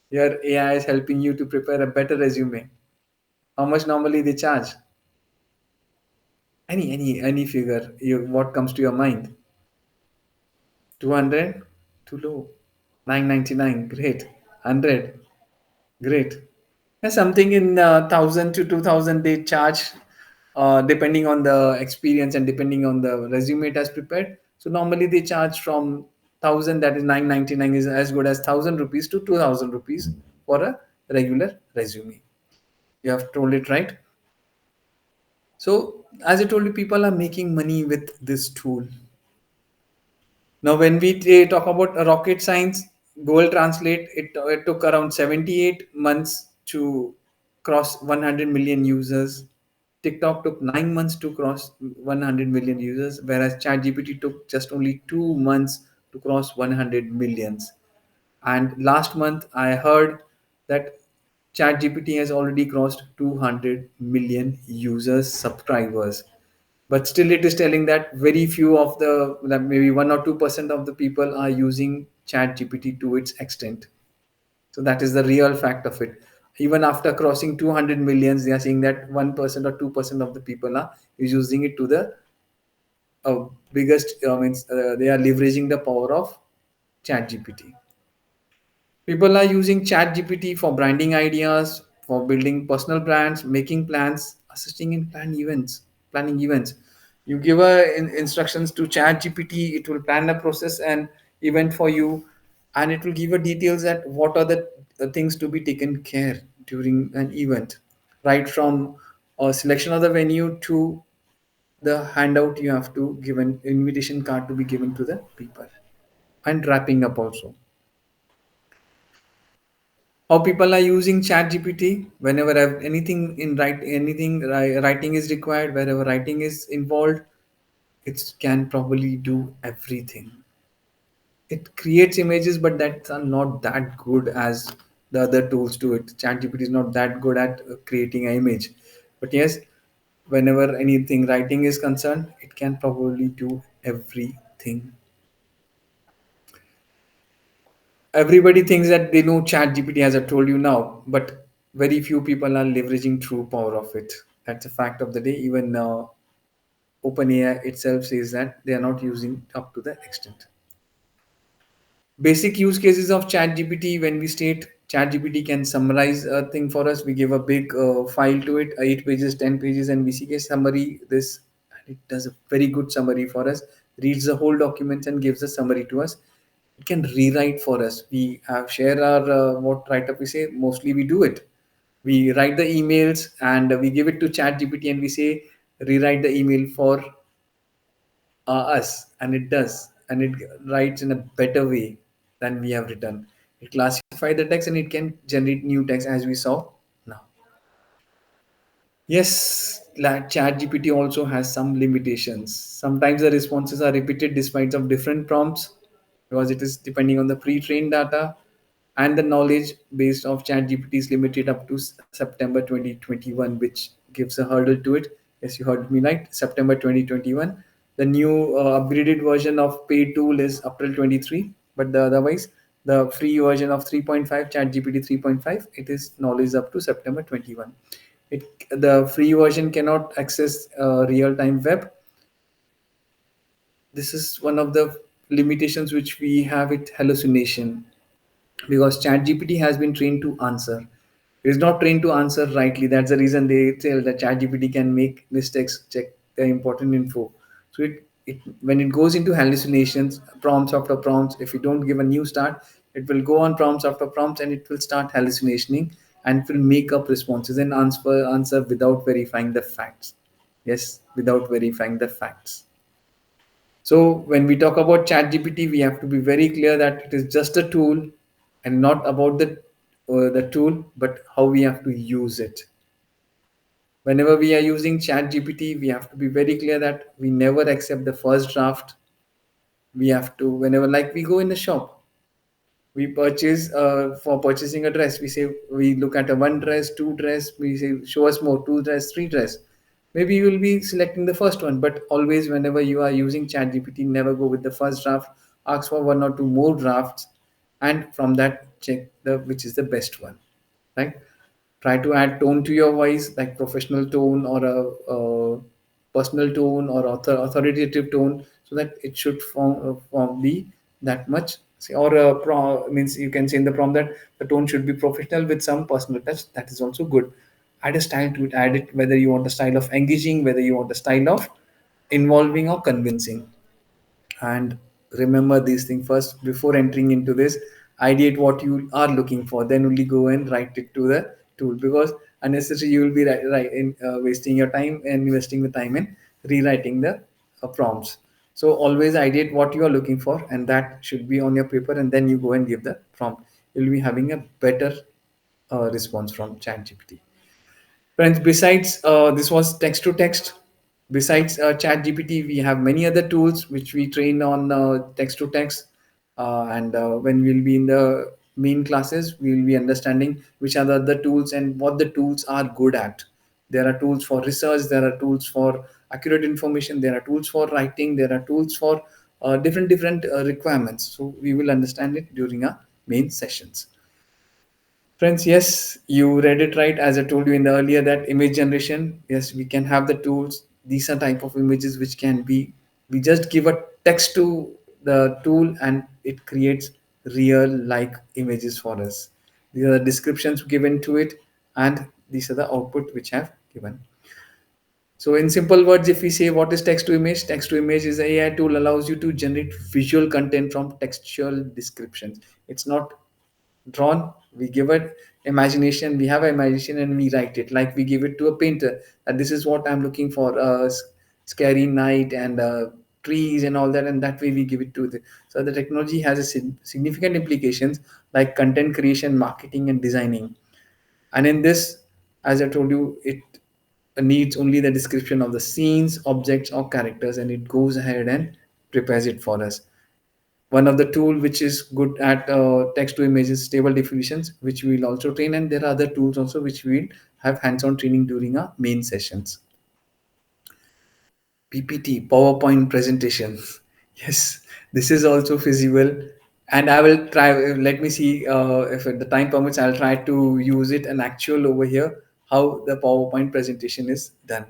Your AI is helping you to prepare a better resume. How much normally they charge? Any figure, what comes to your mind? 200? Too low. 999, great. 100, great. There's something in 1000 to 2000 they charge, depending on the experience and depending on the resume it has prepared. So normally they charge from 1000, that is 999, is as good as 1000 rupees to 2000 rupees for a regular resume. You have told it right. So as I told you, people are making money with this tool. Now, when we talk about rocket science, Google Translate, it took around 78 months to cross 100 million users. TikTok took 9 months to cross 100 million users, whereas ChatGPT took just only 2 months to cross 100 millions. And last month, I heard that ChatGPT has already crossed 200 million users, subscribers. But still, it is telling that very few of the, like maybe 1 or 2% of the people are using ChatGPT to its extent. So that is the real fact of it. Even after crossing 200 millions, they are saying that 1% or 2% of the people are using it to the biggest, means they are leveraging the power of ChatGPT. People are using ChatGPT for branding ideas, for building personal brands, making plans, assisting in planning events. You give instructions to ChatGPT, it will plan a process and event for you, and it will give you details that what are the things to be taken care during an event, right from a selection of the venue to the handout you have to give, an invitation card to be given to the people, and wrapping up also. How people are using chat gpt whenever anything in writing is required, wherever writing is involved, it can probably do everything. It creates images, but that are not that good as the other tools do it. Chat gpt is not that good at creating an image, but yes, whenever anything writing is concerned, it can probably do everything. Everybody thinks that they know chat gpt, as I told you now, but very few people are leveraging true power of it. That's a fact of the day. Even OpenAI itself says that they are not using up to the extent. Basic use cases of ChatGPT, when we state ChatGPT can summarize a thing for us, we give a big file to it, 8 pages, 10 pages, and we see a summary. This, and it does a very good summary for us, reads the whole document and gives a summary to us. It can rewrite for us. We have share our what write up we say, mostly we do it. We write the emails and we give it to chat gpt and we say rewrite the email for us, and it does, and it writes in a better way than we have written. It classifies the text and it can generate new text as we saw now. Yes, like ChatGPT also has some limitations. Sometimes the responses are repeated despite of different prompts because it is depending on the pre-trained data, and the knowledge based of ChatGPT is limited up to September 2021, which gives a hurdle to it. Yes, you heard me right. September 2021. The new upgraded version of paid tool is April 23, but otherwise the free version of 3.5 ChatGPT 3.5 it is knowledge up to September 21. It the free version cannot access real time web. This is one of the limitations which we have with hallucination, because ChatGPT has been trained to answer. It is not trained to answer rightly. That's the reason they tell that ChatGPT can make mistakes, check the important info. So it when it goes into hallucinations, prompts after prompts, if you don't give a new start, it will go on prompts after prompts and it will start hallucinating and it will make up responses and answer without verifying the facts. Yes, without verifying the facts. So when we talk about ChatGPT, we have to be very clear that it is just a tool and not about the tool, but how we have to use it. Whenever we are using ChatGPT, we have to be very clear that we never accept the first draft. We have to, whenever, like we go in the shop, we purchase for purchasing a dress, we say we look at a one dress, two dress, we say show us more, two dress, three dress. Maybe you will be selecting the first one, but always whenever you are using chat gpt, never go with the first draft. Ask for one or two more drafts, and from that check the which is the best one, right? Try to add tone to your voice, like professional tone or a personal tone or authoritative tone, so that it should be that much. Or means you can say in the prompt that the tone should be professional with some personal touch. That is also good. Add a style to it. Add it whether you want the style of engaging, whether you want the style of involving or convincing. And remember these things first before entering into this. Ideate what you are looking for, then only go and write it to the tool, because unnecessary you will be wasting your time and investing the time in rewriting the prompts. So always ideate what you are looking for, and that should be on your paper, and then you go and give the prompt. You'll be having a better response from ChatGPT. Friends, besides this was text to text. Besides ChatGPT, we have many other tools which we train on text to text. And when we'll be in the main classes, we'll be understanding which are the other tools and what the tools are good at. There are tools for research, there are tools for accurate information, there are tools for writing, there are tools for different requirements. So we will understand it during our main sessions. Friends, yes, you read it right. As I told you in the earlier that image generation, yes, we can have the tools. These are type of images which can be, we just give a text to the tool and it creates real like images for us. These are the descriptions given to it, and these are the output which I have given. So in simple words, if we say what is text to image is a AI tool allows you to generate visual content from textual descriptions. It's not drawn, we give it imagination, we have imagination and we write it, like we give it to a painter and this is what I'm looking for, scary night and trees and all that, and that way we give it to the. So the technology has a significant implications like content creation, marketing and designing. And in this, as I told you, it needs only the description of the scenes, objects or characters, and it goes ahead and prepares it for us. One of the tool which is good at text to images stable definitions, which we will also train, and there are other tools also which we will have hands-on training during our main sessions. PPT, PowerPoint presentations. Yes, this is also feasible, and I will try. Let me see if the time permits. I'll try to use it an actual over here how the PowerPoint presentation is done.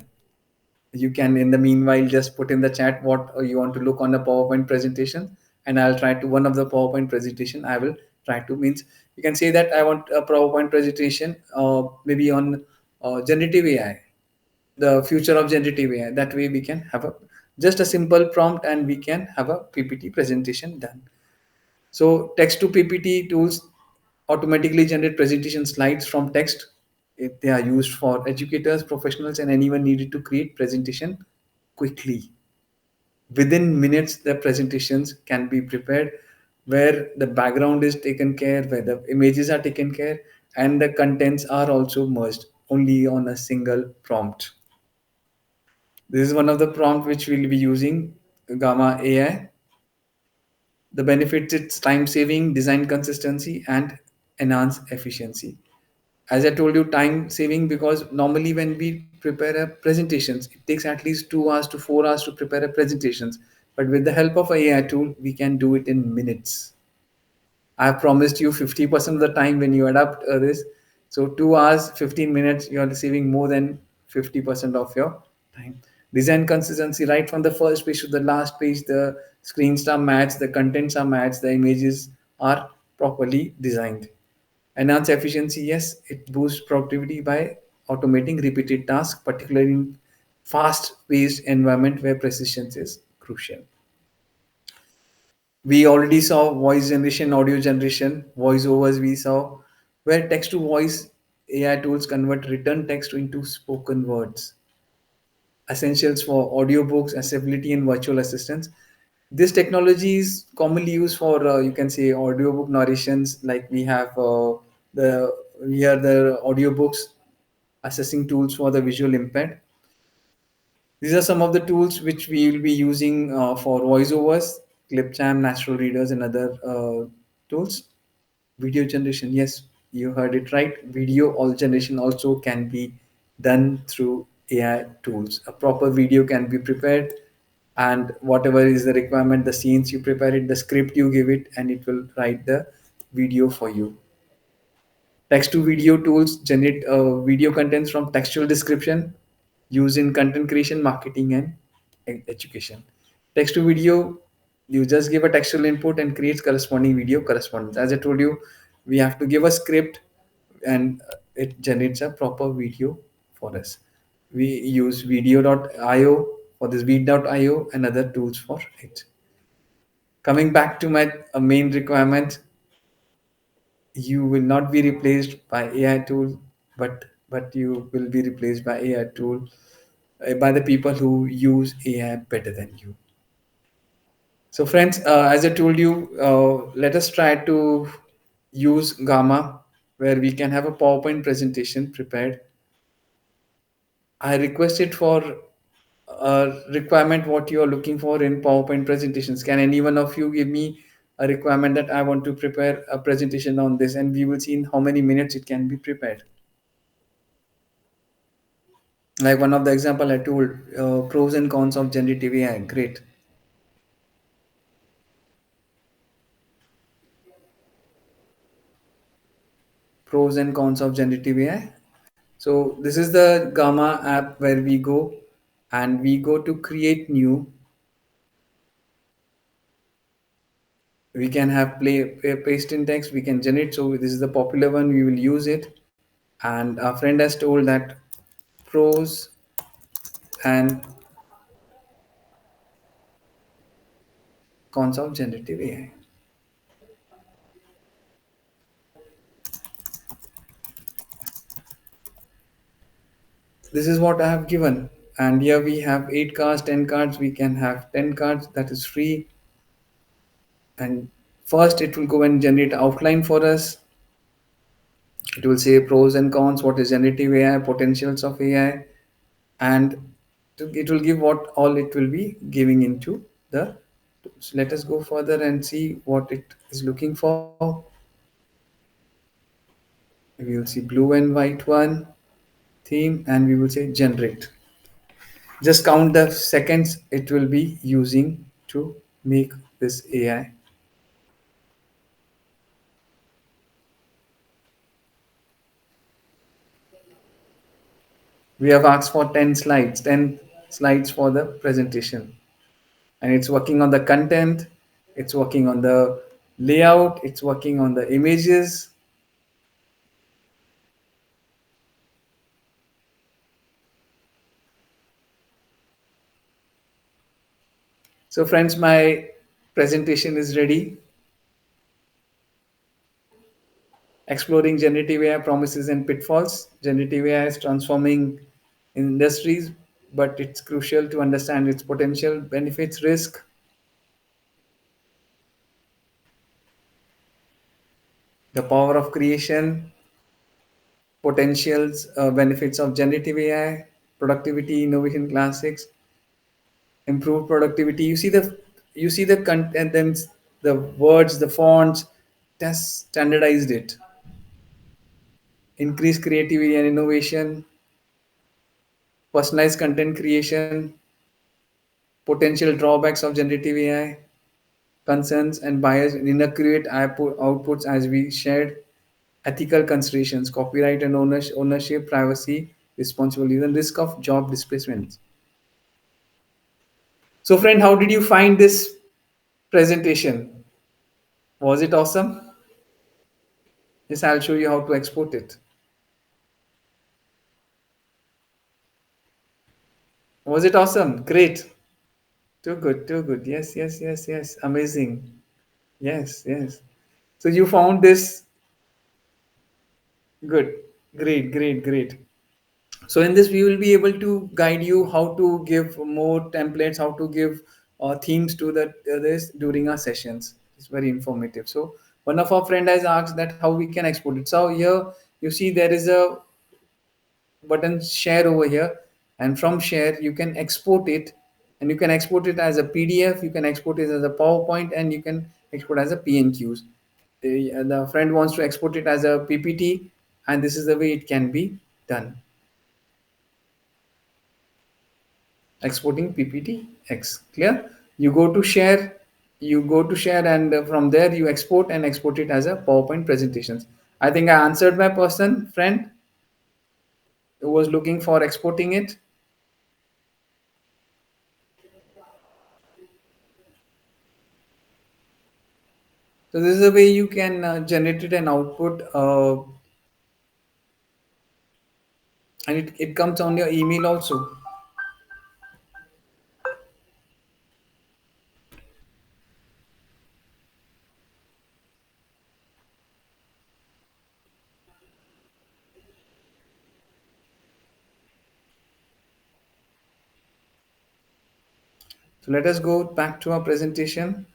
You can in the meanwhile just put in the chat what you want to look on the PowerPoint presentation, and I'll try to one of the PowerPoint presentation I will try to means you can say that I want a PowerPoint presentation maybe on generative AI, the future of generative AI. That way we can have a just a simple prompt and we can have a PPT presentation done. So text to PPT tools automatically generate presentation slides from text. They are used for educators, professionals, and anyone needed to create presentation quickly. Within minutes, the presentations can be prepared where the background is taken care, where the images are taken care, and the contents are also merged only on a single prompt. This is one of the prompt which we'll be using, Gamma AI. The benefits, it's time saving, design consistency, and enhance efficiency. As I told you, time saving, because normally when we prepare a presentations, it takes at least 2 hours to 4 hours to prepare a presentations. But with the help of a AI tool, we can do it in minutes. I have promised you 50% of the time when you adapt this. So 2 hours, 15 minutes, you are saving more than 50% of your time. Design consistency, right from the first page to the last page, the screens are matched, the contents are matched, the images are properly designed. Enhance efficiency, yes, it boosts productivity by automating repeated tasks, particularly in fast-paced environment where precision is crucial. We already saw voice generation, audio generation, voiceovers we saw, where text to voice AI tools convert written text into spoken words. Essentials for audiobooks, accessibility, and virtual assistants. This technology is commonly used for you can say audiobook narrations. Like the we have the audiobooks assessing tools for the visual impaired. These are some of the tools which we will be using for voiceovers, Clipchamp, Natural Readers, and other tools. Video generation, yes, you heard it right. Video all generation also can be done through AI tools. A proper video can be prepared, and whatever is the requirement, the scenes you prepare it, the script you give it, and it will write the video for you. Text to video tools generate video contents from textual description used in content creation, marketing, and education. Text to video, you just give a textual input and creates corresponding video correspondence. As I told you, we have to give a script, and it generates a proper video for us. We use video.io for this beat.io and other tools for it. Coming back to my main requirement, you will not be replaced by AI tool, but you will be replaced by AI tool by the people who use AI better than you. So, friends, as I told you, let us try to use Gamma, where we can have a PowerPoint presentation prepared. I requested for a requirement what you are looking for in PowerPoint presentations. Can any one of you give me a requirement that I want to prepare a presentation on this, and we will see in how many minutes it can be prepared. Like one of the example I told, pros and cons of generative AI. Great. Pros and cons of generative AI. So this is the Gamma app where we go and we go to create new. We can have paste in text. We can generate. So this is the popular one. We will use it. And our friend has told that pros and cons of generative AI. This is what I have given. And here we have 8 cards, 10 cards. We can have 10 cards. That is free. And first it will go and generate outline for us. It will say pros and cons, what is generative AI, potentials of AI, and it will give what all it will be giving into the tools. Let us go further and see what it is looking for. We will see blue and white one theme, and we will say generate. Just count the seconds it will be using to make this AI. We have asked for 10 slides for the presentation, and it's working on the content, it's working on the layout, it's working on the images. So friends, my presentation is ready. Exploring generative AI promises and pitfalls. Generative AI is transforming industries, but it's crucial to understand its potential, benefits, risk, the power of creation, potentials, benefits of generative AI, productivity, innovation classics, improve productivity. You see the content, then the words, the fonts, test standardized it. Increase creativity and innovation, personalized content creation, potential drawbacks of generative AI, concerns and bias in inaccurate outputs as we shared, ethical considerations, copyright and ownership, privacy, responsibility, and risk of job displacement. So, friend, how did you find this presentation? Was it awesome? Yes, I'll show you how to export it. Was it awesome? Great. Too good, too good. Yes, yes, yes, yes. Amazing. Yes, yes. So you found this good. Great, great, great. So in this, we will be able to guide you how to give more templates, how to give themes to this during our sessions. It's very informative. So one of our friend has asked that how we can export it. So here you see there is a button share over here, and from share you can export it, and you can export it as a PDF, you can export it as a PowerPoint, and you can export as a PNQs. The friend wants to export it as a PPT, and this is the way it can be done. Exporting PPT X. Clear? You go to share, and from there you export and export it as a PowerPoint presentations. I think I answered my person friend who was looking for exporting it. So this is the way you can generate it and output, and it comes on your email also. So let us go back to our presentation.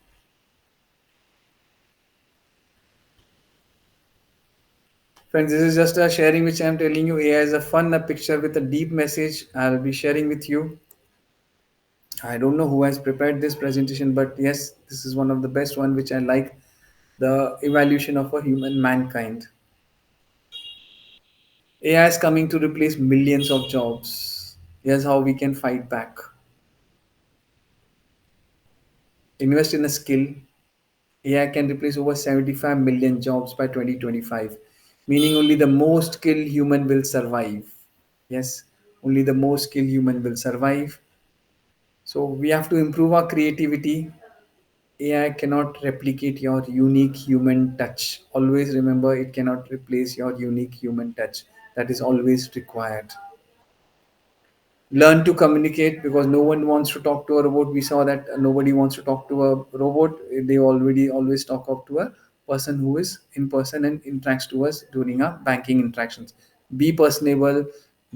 Friends, this is just a sharing which I am telling you. AI is a fun a picture with a deep message. I'll be sharing with you. I don't know who has prepared this presentation, but yes, this is one of the best one which I like. The evaluation of a human mankind. AI is coming to replace millions of jobs. Here's how we can fight back. Invest in a skill. AI can replace over 75 million jobs by 2025, meaning only the most skilled human will survive. Yes, only the most skilled human will survive. So we have to improve our creativity. AI cannot replicate your unique human touch. Always remember, it cannot replace your unique human touch. That is always required. Learn to communicate, because no one wants to talk to a robot. We saw that nobody wants to talk to a robot. They already always talk up to a person who is in person and interacts to us during our banking interactions. Be personable,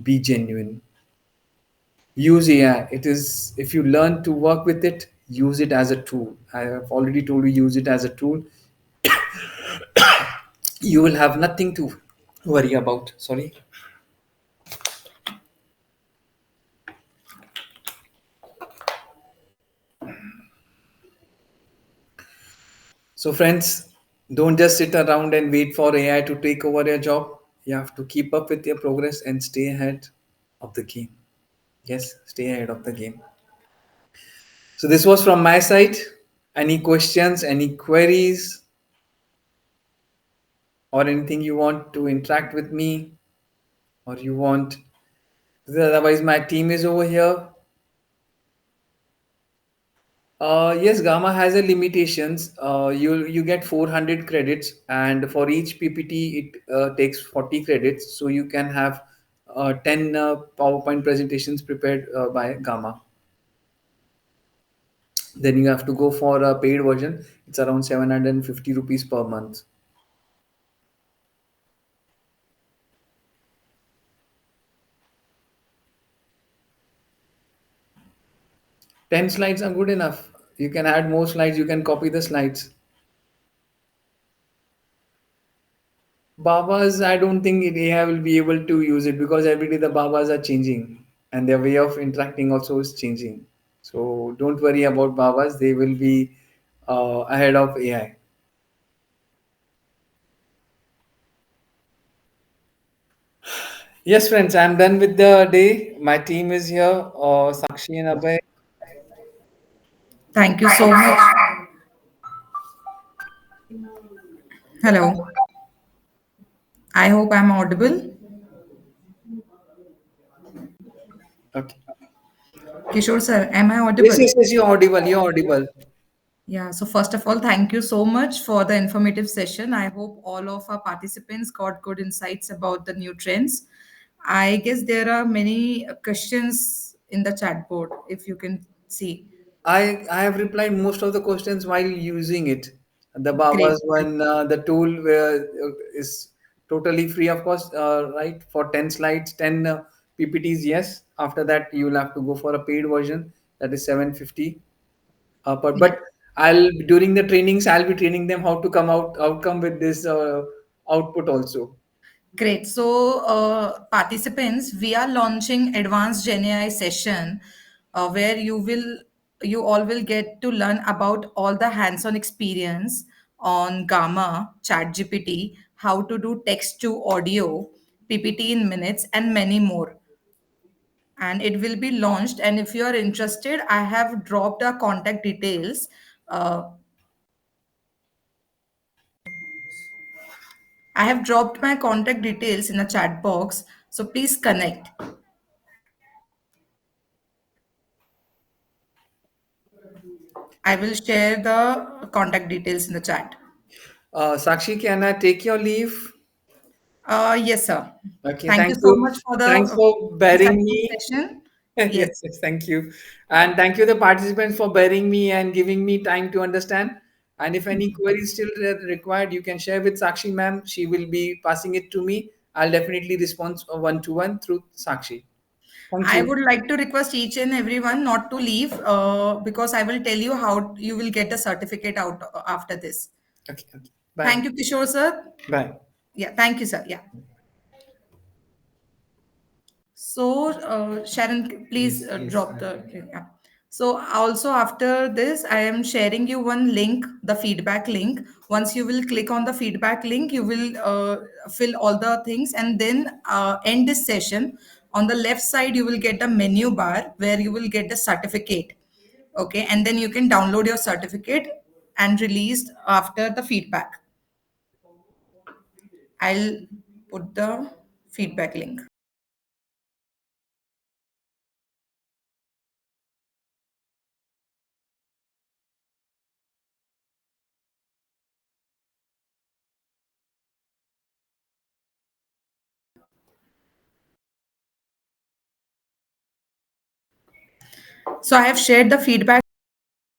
be genuine. Use AI. It is, if you learn to work with it, use it as a tool. I have already told you, use it as a tool. You will have nothing to worry about. Sorry. So, friends, don't just sit around and wait for AI to take over your job. You have to keep up with your progress and stay ahead of the game. Yes, stay ahead of the game. So, this was from my side. Any questions, any queries, or anything you want to interact with me, or you want, otherwise, my team is over here. Yes, Gamma has a limitations. You get 400 credits, and for each PPT it takes 40 credits. So you can have 10 PowerPoint presentations prepared by Gamma. Then you have to go for a paid version. It's around 750 rupees per month. 10 slides are good enough. You can add more slides, you can copy the slides. Babas, I don't think AI will be able to use it because every day the Babas are changing and their way of interacting also is changing. So don't worry about Babas, they will be ahead of AI. Yes, friends, I'm done with the day. My team is here, Sakshi and Abhay. Thank you so much. Hello. I hope I'm audible. Okay. Kishore sir, am I Yes, audible? yes, yes, you're audible. You're audible. Yeah, so first of all, thank you so much for the informative session. I hope all of our participants got good insights about the new trends. I guess there are many questions in the chat board, if you can see. I have replied most of the questions while using it. The Great. Baba's one, the tool where is totally free, of course, right? For 10 slides, 10 PPTs, yes. After that, you will have to go for a paid version that is 750. But Yeah. I'll during the trainings, I'll be training them how to come outcome with this output also. Great. So, participants, we are launching advanced Gen AI session where you all will get to learn about all the hands-on experience on Gamma, ChatGPT, how to do text to audio, PPT in minutes, and many more. And it will be launched. And if you are interested, I have dropped our contact details. Uh, I have dropped my contact details in a chat box. So please connect. I will share the contact details in the chat. Sakshi, can I take your leave? Yes, sir. Okay, Thank you thank so you. much for the Thanks for bearing insightful me. session. Yes. Yes, yes, thank you. And thank you, the participants, for bearing me and giving me time to understand. And if any queries still required, you can share with Sakshi ma'am. She will be passing it to me. I'll definitely respond one to one through Sakshi. Thank I you. would like to request each and everyone not to leave because I will tell you how you will get a certificate out after this. Okay, okay. Bye. Thank you, Kishore, sir. Bye. Yeah, thank you, sir. Yeah. So, Sharon, please drop the. Yeah. So, also after this, I am sharing you one link, the feedback link. Once you will click on the feedback link, you will fill all the things and then end this session. On the left side, you will get a menu bar where you will get a certificate. Okay. And then you can download your certificate and released after the feedback. I'll put the feedback link. So I have shared the feedback